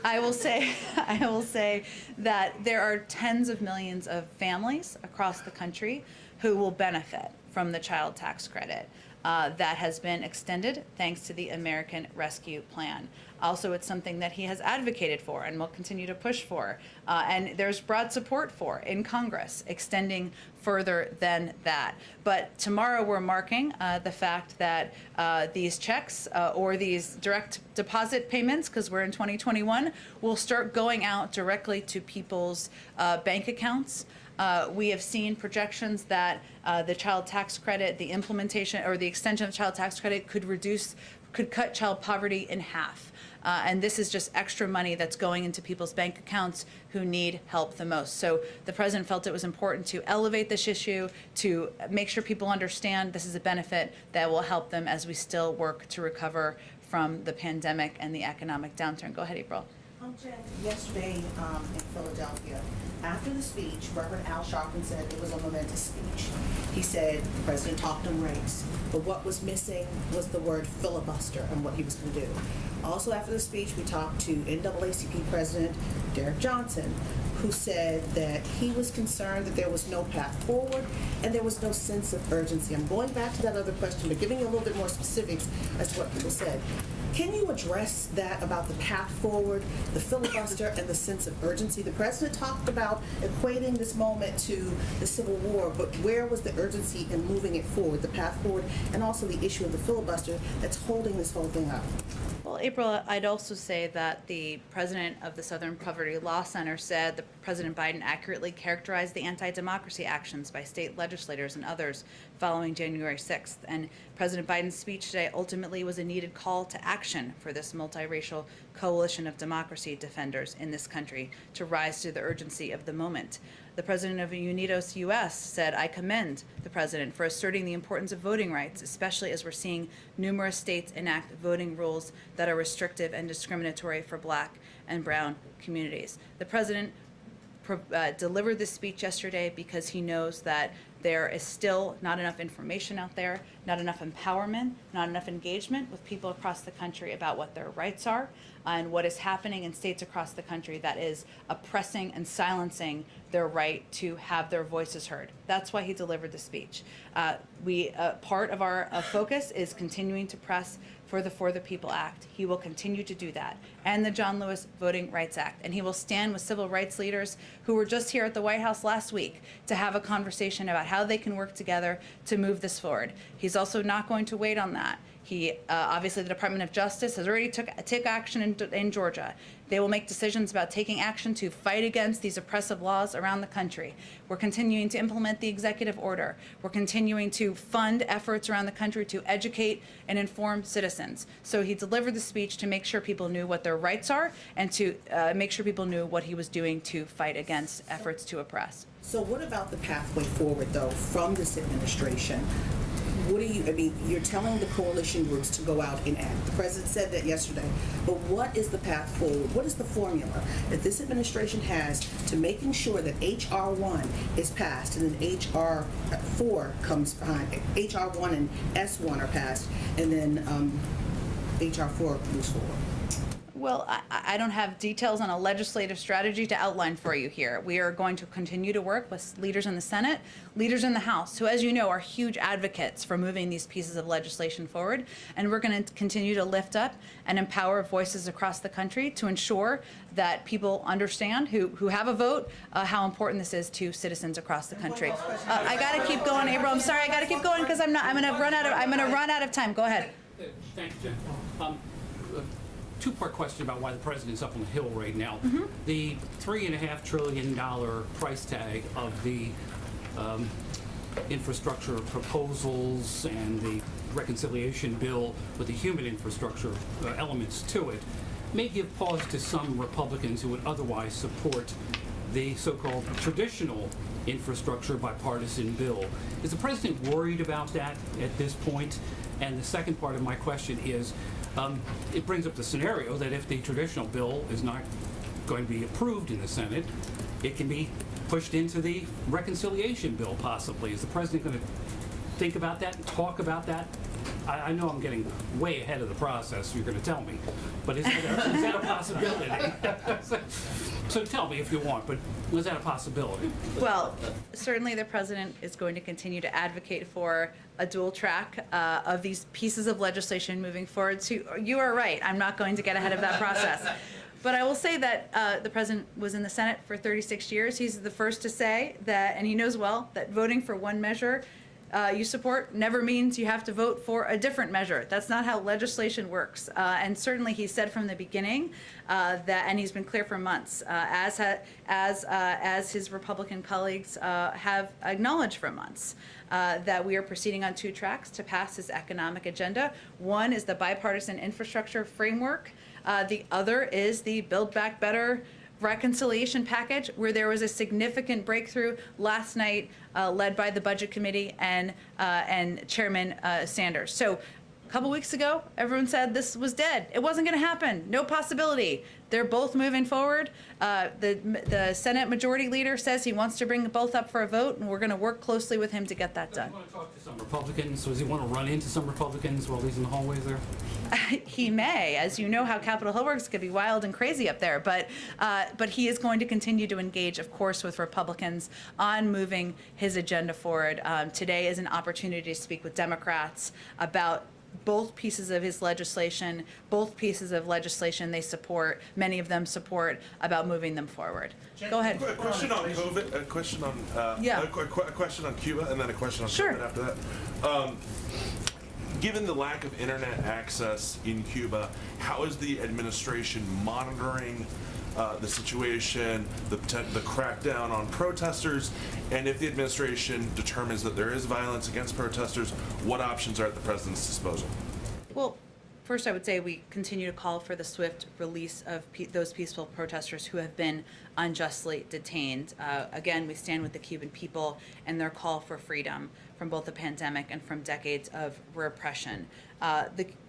I will say that there are tens of millions of families across the country who will benefit from the child tax credit that has been extended thanks to the American Rescue Plan. Also, it's something that he has advocated for and will continue to push for. And there's broad support for in Congress, extending further than that. But tomorrow we're marking the fact that these checks or these direct deposit payments, because we're in 2021, will start going out directly to people's bank accounts. We have seen projections that the child tax credit, the implementation or the extension of the child tax credit could cut child poverty in half. And this is just extra money that's going into people's bank accounts who need help the most. So the president felt it was important to elevate this issue, to make sure people understand this is a benefit that will help them as we still work to recover from the pandemic and the economic downturn. Go ahead, April. Jen, yesterday in Philadelphia, after the speech, Reverend Al Sharpton said it was a momentous speech. He said the president talked on race, but what was missing was the word filibuster and what he was going to do. Also after the speech, we talked to NAACP President Derek Johnson, who said that he was concerned that there was no path forward and there was no sense of urgency. I'm going back to that other question, but giving you a little bit more specifics as to what people said. Can you address that about the path forward, the filibuster, and the sense of urgency? The president talked about equating this moment to the Civil War, but where was the urgency in moving it forward, the path forward, and also the issue of the filibuster that's holding this whole thing up? Well, April, I'd also say that the president of the Southern Poverty Law Center said that President Biden accurately characterized the anti-democracy actions by state legislators and others following January 6th. And President Biden's speech today ultimately was a needed call to action for this multiracial coalition of democracy defenders in this country to rise to the urgency of the moment. The president of Unidos US said, "I commend the president for asserting the importance of voting rights, especially as we're seeing numerous states enact voting rules that are restrictive and discriminatory for Black and brown communities." The president delivered this speech yesterday because he knows that there is still not enough information out there, not enough empowerment, not enough engagement with people across the country about what their rights are and what is happening in states across the country that is oppressing and silencing their right to have their voices heard. That's why he delivered the speech. Part of our focus is continuing to press for the People Act. He will continue to do that, and the John Lewis Voting Rights Act. And he will stand with civil rights leaders who were just here at the White House last week to have a conversation about how they can work together to move this forward. He's also not going to wait on that. He obviously, the Department of Justice has already took action in Georgia. They will make decisions about taking action to fight against these oppressive laws around the country. We're continuing to implement the executive order. We're continuing to fund efforts around the country to educate and inform citizens. So he delivered the speech to make sure people knew what their rights are and to make sure people knew what he was doing to fight against efforts to oppress. So what about the pathway forward, though, from this administration? You're telling the coalition groups to go out and act. The president said that yesterday. But what is the path forward? What is the formula that this administration has to making sure that H.R. 1 is passed and then H.R. 4 comes behind? H.R. 1 and S1 are passed, and then H.R. 4 moves forward. Well, I don't have details on a legislative strategy to outline for you here. We are going to continue to work with leaders in the Senate, leaders in the House, who, as you know, are huge advocates for moving these pieces of legislation forward. And we're going to continue to lift up and empower voices across the country to ensure that people understand who have a vote, how important this is to citizens across the country. I got to keep going, April. I'm sorry, I got to keep going because I'm going to run out of time. Go ahead. Thank you, Jen. Two-part question about why the president's up on the Hill right now. The $3.5 trillion price tag of the infrastructure proposals and the reconciliation bill with the human infrastructure elements to it may give pause to some Republicans who would otherwise support the so-called traditional infrastructure bipartisan bill. Is the president worried about that at this point? And the second part of my question is, it brings up the scenario that if the traditional bill is not going to be approved in the Senate, it can be pushed into the reconciliation bill possibly. Is the president going to think about that and talk about that? I know I'm getting way ahead of the process, you're going to tell me, but is that a possibility? So tell me if you want, but was that a possibility? Well, certainly the president is going to continue to advocate for a dual track of these pieces of legislation moving forward. So you are right, I'm not going to get ahead of that process. But I will say that the president was in the Senate for 36 years. He's the first to say that, and he knows well, that voting for one measure you support never means you have to vote for a different measure. That's not how legislation works. And certainly he said from the beginning that, and he's been clear for months, as his Republican colleagues have acknowledged for months, that we are proceeding on two tracks to pass his economic agenda. One is the bipartisan infrastructure framework. The other is the Build Back Better reconciliation package, where there was a significant breakthrough last night led by the Budget Committee and Chairman Sanders. So a couple weeks ago, everyone said this was dead. It wasn't going to happen. No possibility. They're both moving forward. The Senate Majority Leader says he wants to bring both up for a vote, and we're going to work closely with him to get that done. Does he want to talk to some Republicans? So does he want to run into some Republicans while he's in the hallways there? He may. As you know, how Capitol Hill works could be wild and crazy up there. But he is going to continue to engage, of course, with Republicans on moving his agenda forward. Today is an opportunity to speak with Democrats about both pieces of his legislation, both pieces of legislation they support, many of them support, about moving them forward. Go ahead. A question on COVID, a question on, Yeah. a question on Cuba, and then a question on Sure. COVID after that. Given the lack of internet access in Cuba, how is the administration monitoring the situation, the crackdown on protesters, and if the administration determines that there is violence against protesters, what options are at the president's disposal? Well, first I would say we continue to call for the swift release of those peaceful protesters who have been unjustly detained. Again, we stand with the Cuban people and their call for freedom from both the pandemic and from decades of repression.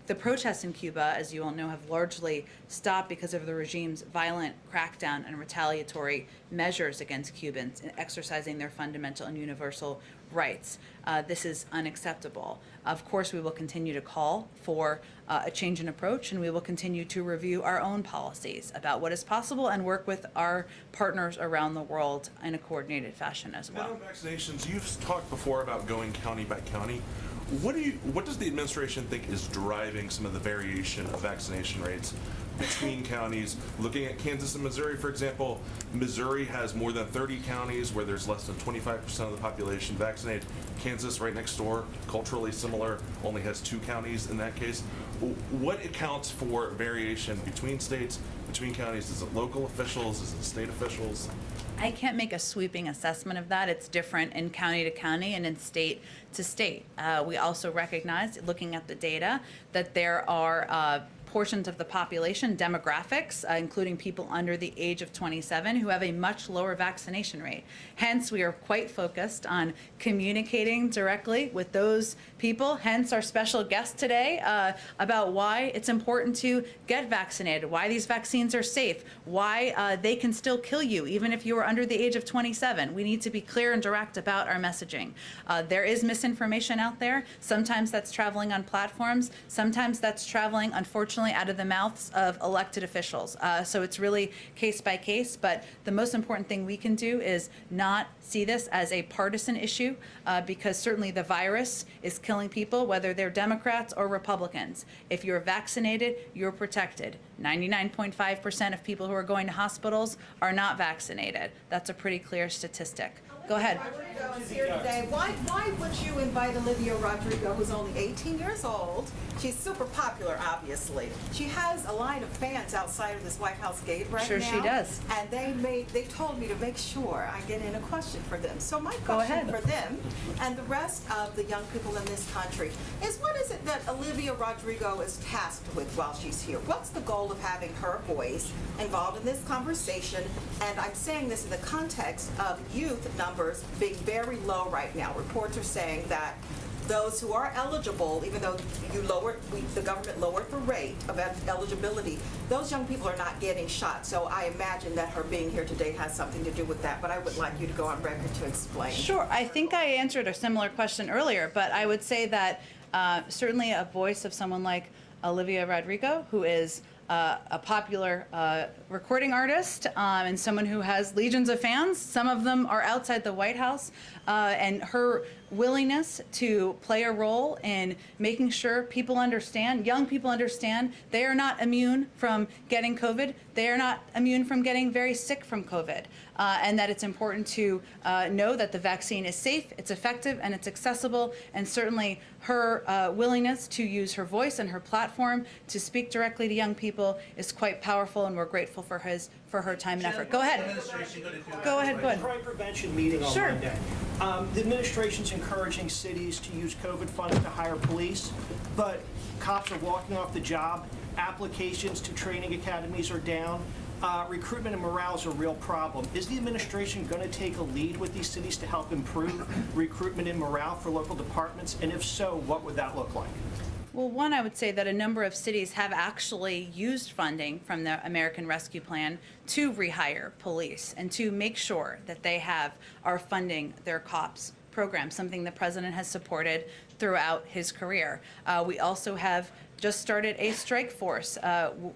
The protests in Cuba, as you all know, have largely stopped because of the regime's violent crackdown and retaliatory measures against Cubans in exercising their fundamental and universal rights. This is unacceptable. Of course, we will continue to call for a change in approach, and we will continue to review our own policies about what is possible and work with our partners around the world in a coordinated fashion as well. On vaccinations, you've talked before about going county by county. What does the administration think is driving some of the variation of vaccination rates between counties? Looking at Kansas and Missouri, for example, Missouri has more than 30 counties where there's less than 25% of the population vaccinated. Kansas, right next door, culturally similar, only has 2 counties in that case. What accounts for variation between states, between counties? Is it local officials? Is it state officials? I can't make a sweeping assessment of that. It's different in county to county and in state to state. We also recognize, looking at the data, that there are portions of the population, demographics, including people under the age of 27, who have a much lower vaccination rate. Hence, we are quite focused on communicating directly with those people, hence our special guest today, about why it's important to get vaccinated, why these vaccines are safe, why they can still kill you, even if you are under the age of 27. We need to be clear and direct about our messaging. There is misinformation out there. Sometimes that's traveling on platforms. Sometimes that's traveling, unfortunately, out of the mouths of elected officials. So it's really case by case, but the most important thing we can do is not see this as a partisan issue, because certainly the virus is killing people, whether they're Democrats or Republicans. If you're vaccinated, you're protected. 99.5% of people who are going to hospitals are not vaccinated. That's a pretty clear statistic. Go ahead. Rodrigo is here today. Why would you invite Olivia Rodrigo, who's only 18 years old? She's super popular, obviously. She has a line of fans outside of this White House gate right Sure now. she does. And they told me to make sure I get in a question for them. So my question for them and the rest of the young people in this country is, what is it that Olivia Rodrigo is tasked with while she's here? What's the goal of having her voice involved in this conversation? And I'm saying this in the context of youth numbers being very low right now. Reports are saying that those who are eligible, even though the government lowered the rate of eligibility, those young people are not getting shots. So I imagine that her being here today has something to do with that, but I would like you to go on record to explain. Sure. I think I answered a similar question earlier, but I would say that certainly a voice of someone like Olivia Rodrigo, who is a popular recording artist and someone who has legions of fans. Some of them are outside the White House, and her willingness to play a role in making sure people understand, young people understand, they are not immune from getting COVID. They are not immune from getting very sick from COVID, and that it's important to know that the vaccine is safe, it's effective, and it's accessible. And certainly her willingness to use her voice and her platform to speak directly to young people is quite powerful, and we're grateful for her time and effort. Go ahead. Go ahead. Crime prevention meeting on Sure. Monday. The administration's encouraging cities to use COVID funding to hire police, but cops are walking off the job. Applications to training academies are down. Recruitment and morale is a real problem. Is the administration going to take a lead with these cities to help improve recruitment and morale for local departments? And if so, what would that look like? Well, one, I would say that a number of cities have actually used funding from the American Rescue Plan to rehire police and to make sure that they are funding their COPS program, something the president has supported throughout his career. We also have just started a strike force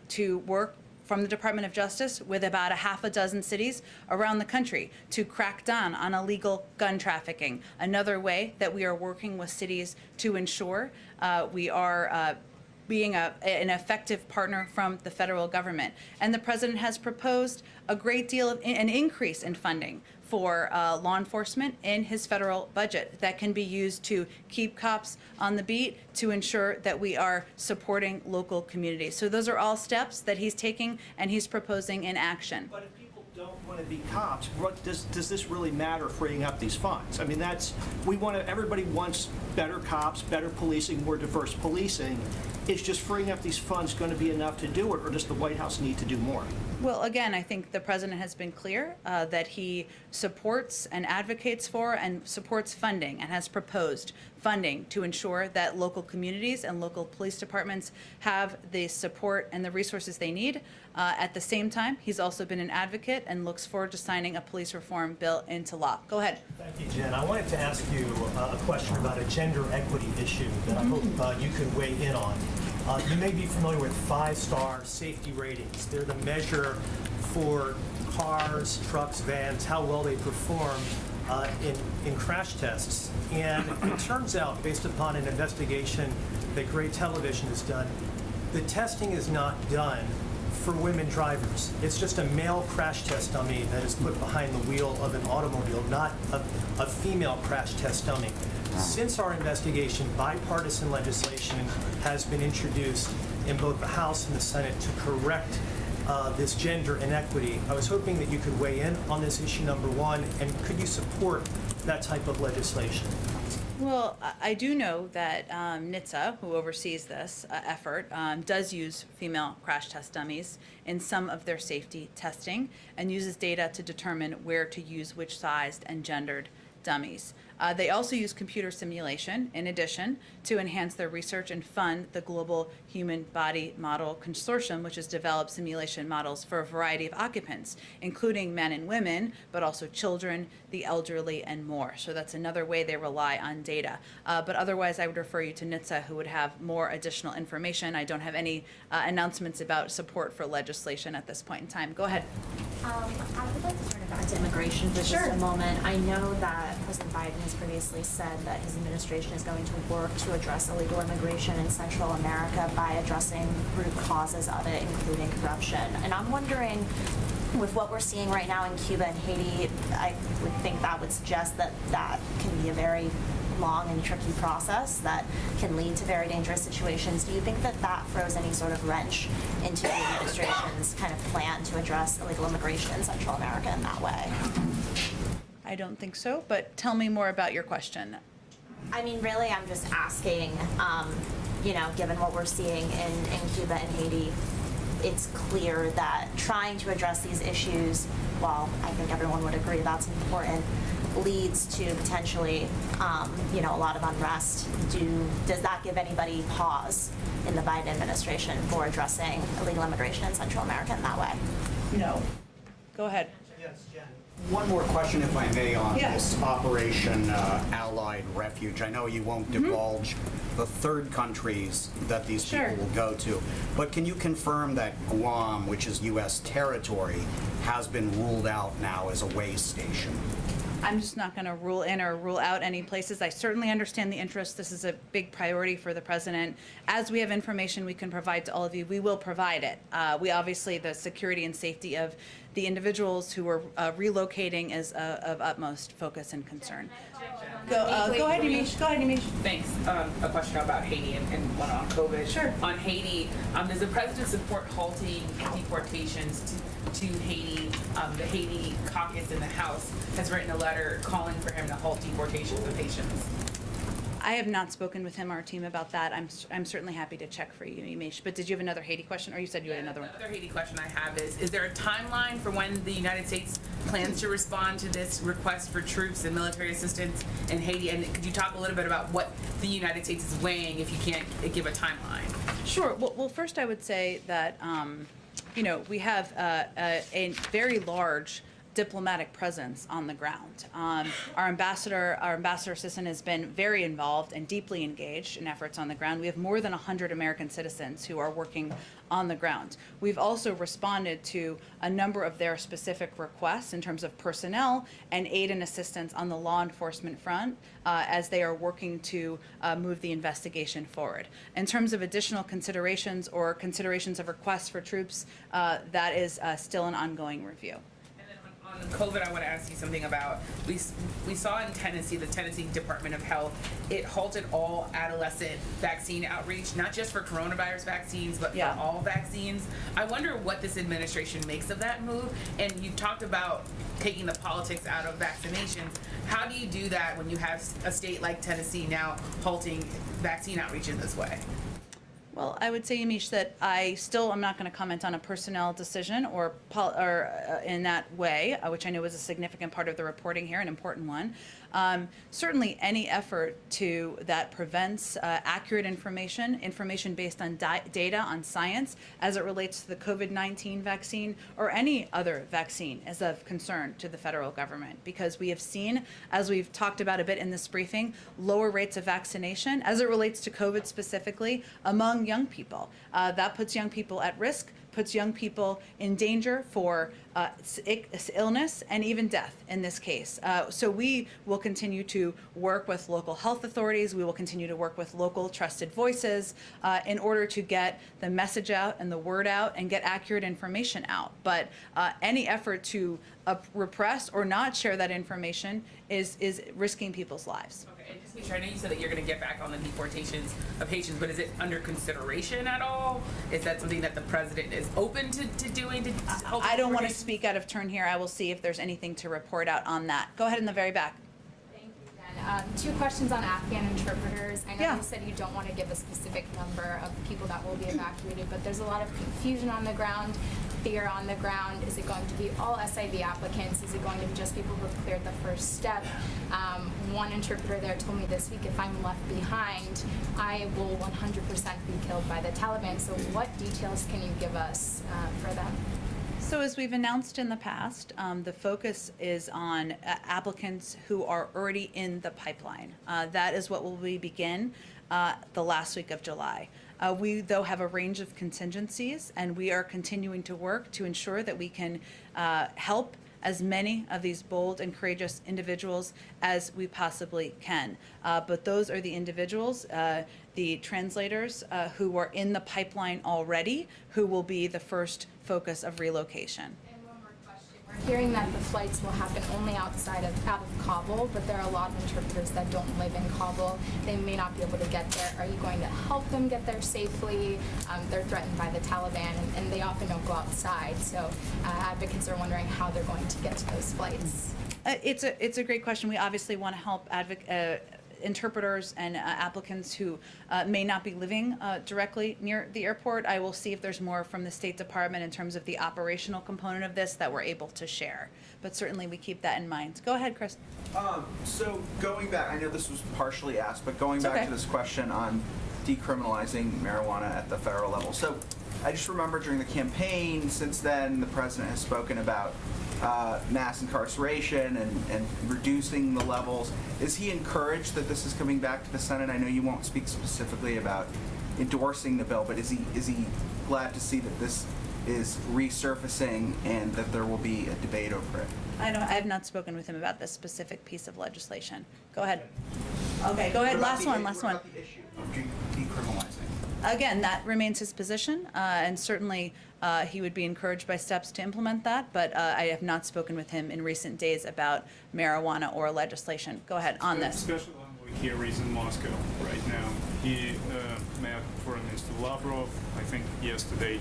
to work from the Department of Justice with about a half a dozen cities around the country to crack down on illegal gun trafficking. Another way that we are working with cities to ensure we are being an effective partner from the federal government. And the president has proposed a great deal of an increase in funding for law enforcement in his federal budget that can be used to keep cops on the beat, to ensure that we are supporting local communities. So those are all steps that he's taking and he's proposing in action. But if people don't want to be cops, what does this really matter, freeing up these funds? I mean, everybody wants better cops, better policing, more diverse policing. Is just freeing up these funds going to be enough to do it, or does the White House need to do more? Well, again, I think the president has been clear that he supports and advocates for and supports funding and has proposed funding to ensure that local communities and local police departments have the support and the resources they need. At the same time, he's also been an advocate and looks forward to signing a police reform bill into law. Go ahead. Thank you, Jen. I wanted to ask you a question about a gender equity issue that I hope you could weigh in on. You may be familiar with 5-star safety ratings. They're the measure for cars, trucks, vans, how well they perform in crash tests. And it turns out, based upon an investigation that Great Television has done, the testing is not done for women drivers. It's just a male crash test dummy that is put behind the wheel of an automobile, not a female crash test dummy. Since our investigation, bipartisan legislation has been introduced in both the House and the Senate to correct this gender inequity. I was hoping that you could weigh in on this issue, number one, and could you support that type of legislation? Well, I do know that NHTSA, who oversees this effort, does use female crash test dummies in some of their safety testing and uses data to determine where to use which sized and gendered dummies. They also use computer simulation, in addition, to enhance their research and fund the Global Human Body Model Consortium, which has developed simulation models for a variety of occupants, including men and women, but also children, the elderly, and more. So that's another way they rely on data. But otherwise, I would refer you to NHTSA, who would have more additional information. I don't have any announcements about support for legislation at this point in time. Go ahead. I would like to turn it back to immigration for just a moment. I know that President Biden has previously said that his administration is going to work to address illegal immigration in Central America by addressing root causes of it, including corruption. And I'm wondering, with what we're seeing right now in Cuba and Haiti, I would think that would suggest that that can be a very long and tricky process that can lead to very dangerous situations. Do you think that that throws any sort of wrench into the administration's kind of plan to address illegal immigration in Central America in that way? I don't think so, but tell me more about your question. I mean, really, I'm just asking, given what we're seeing in Cuba and Haiti, it's clear that trying to address these issues, while I think everyone would agree that's important, leads to potentially, a lot of unrest. Does that give anybody pause in the Biden administration for addressing illegal immigration in Central America in that way? No. Go ahead. Yes, Jen. One more question, if I may, on this Operation Allied Refuge. I know you won't divulge the third countries that these people will go to, but can you confirm that Guam, which is U.S. territory, has been ruled out now as a way station? I'm just not going to rule in or rule out any places. I certainly understand the interest. This is a big priority for the president. As we have information we can provide to all of you, we will provide it. We obviously, the security and safety of the individuals who are relocating is of utmost focus and concern. Go ahead, Yamiche. Go ahead, Yamiche. Thanks. A question about Haiti and one on COVID. Sure. On Haiti, does the president support halting deportations to Haiti? The Haiti caucus in the House has written a letter calling for him to halt deportations of Haitians. I have not spoken with him or our team about that. I'm certainly happy to check for you, Yamiche. But did you have another Haiti question, or you said you had another one? The other Haiti question I have is there a timeline for when the United States plans to respond to this request for troops and military assistance in Haiti? And could you talk a little bit about what the United States is weighing if you can't give a timeline? Sure. Well, first I would say that, we have a very large diplomatic presence on the ground. Our ambassador assistant has been very involved and deeply engaged in efforts on the ground. We have more than 100 American citizens who are working on the ground. We've also responded to a number of their specific requests in terms of personnel and aid and assistance on the law enforcement front as they are working to move the investigation forward. In terms of additional considerations or considerations of requests for troops, that is still an ongoing review. On COVID, I want to ask you something about, we saw in Tennessee, the Tennessee Department of Health, it halted all adolescent vaccine outreach, not just for coronavirus vaccines, but for all vaccines. I wonder what this administration makes of that move. And you talked about taking the politics out of vaccinations. How do you do that when you have a state like Tennessee now halting vaccine outreach in this way? Well, I would say, Amish, that I'm not going to comment on a personnel decision or in that way, which I know is a significant part of the reporting here, an important one. Certainly, any effort that prevents accurate information based on data, on science, as it relates to the COVID-19 vaccine or any other vaccine, is of concern to the federal government, because we have seen, as we've talked about a bit in this briefing, lower rates of vaccination as it relates to COVID specifically among young people. That puts young people at risk, puts young people in danger for illness and even death in this case. So we will continue to work with local health authorities. We will continue to work with local trusted voices in order to get the message out and the word out and get accurate information out. But any effort to repress or not share that information is risking people's lives. Okay, and just make sure, I know you said that you're going to get back on the deportations of Haitians, but is it under consideration at all? Is that something that the president is open to doing? I don't want to speak out of turn here. I will see if there's anything to report out on that. Go ahead in the very back. Thank you, Jen. Two questions on Afghan interpreters. I know you said you don't want to give a specific number of people that will be evacuated, but there's a lot of confusion on the ground, fear on the ground. Is it going to be all SIV applicants? Is it going to be just people who have cleared the first step? One interpreter there told me this week, if I'm left behind, I will 100% be killed by the Taliban. So what details can you give us for them? So as we've announced in the past, the focus is on applicants who are already in the pipeline. That is what will begin the last week of July. We, though, have a range of contingencies, and we are continuing to work to ensure that we can help as many of these bold and courageous individuals as we possibly can. But those are the individuals, the translators who are in the pipeline already, who will be the first focus of relocation. And one more question. We're hearing that the flights will happen only out of Kabul, but there are a lot of interpreters that don't live in Kabul. They may not be able to get there. Are you going to help them get there safely? They're threatened by the Taliban, and they often don't go outside. So advocates are wondering how they're going to get to those flights. It's a great question. We obviously want to help interpreters and applicants who may not be living directly near the airport. I will see if there's more from the State Department in terms of the operational component of this that we're able to share. But certainly we keep that in mind. Go ahead, Chris. So going back, I know this was partially asked, but going back to this question on decriminalizing marijuana at the federal level. So I just remember during the campaign, since then, the president has spoken about mass incarceration and reducing the levels. Is he encouraged that this is coming back to the Senate? I know you won't speak specifically about endorsing the bill, but is he glad to see that this is resurfacing and that there will be a debate over it? I have not spoken with him about this specific piece of legislation. Go ahead. Okay, go ahead. Last one. What about the issue of decriminalizing? Again, that remains his position, and certainly he would be encouraged by steps to implement that, but I have not spoken with him in recent days about marijuana or legislation. Go ahead on this. Special envoy here is in Moscow right now. He met Foreign Minister Lavrov, I think yesterday.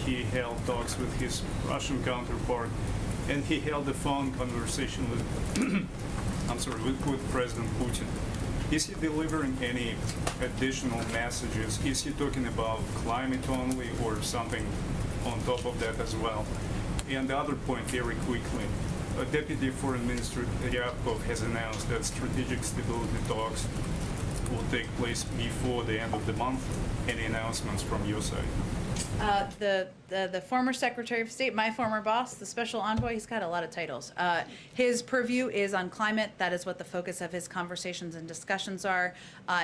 He held talks with his Russian counterpart, and he held a phone conversation with, with President Putin. Is he delivering any additional messages? Is he talking about climate only or something on top of that as well? And the other point, very quickly, Deputy Foreign Minister Ryabkov has announced that strategic stability talks will take place before the end of the month? Any announcements from your side? The former Secretary of State, my former boss, the Special Envoy, he's got a lot of titles. His purview is on climate. That is what the focus of his conversations and discussions are.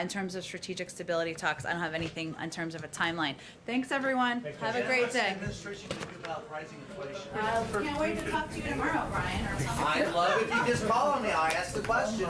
In terms of strategic stability talks, I don't have anything in terms of a timeline. Thanks, everyone. Have a great day. Administration can do about rising inflation. Can't wait to talk to you tomorrow, Brian, or something. I'd love if you just call on me. I asked the question.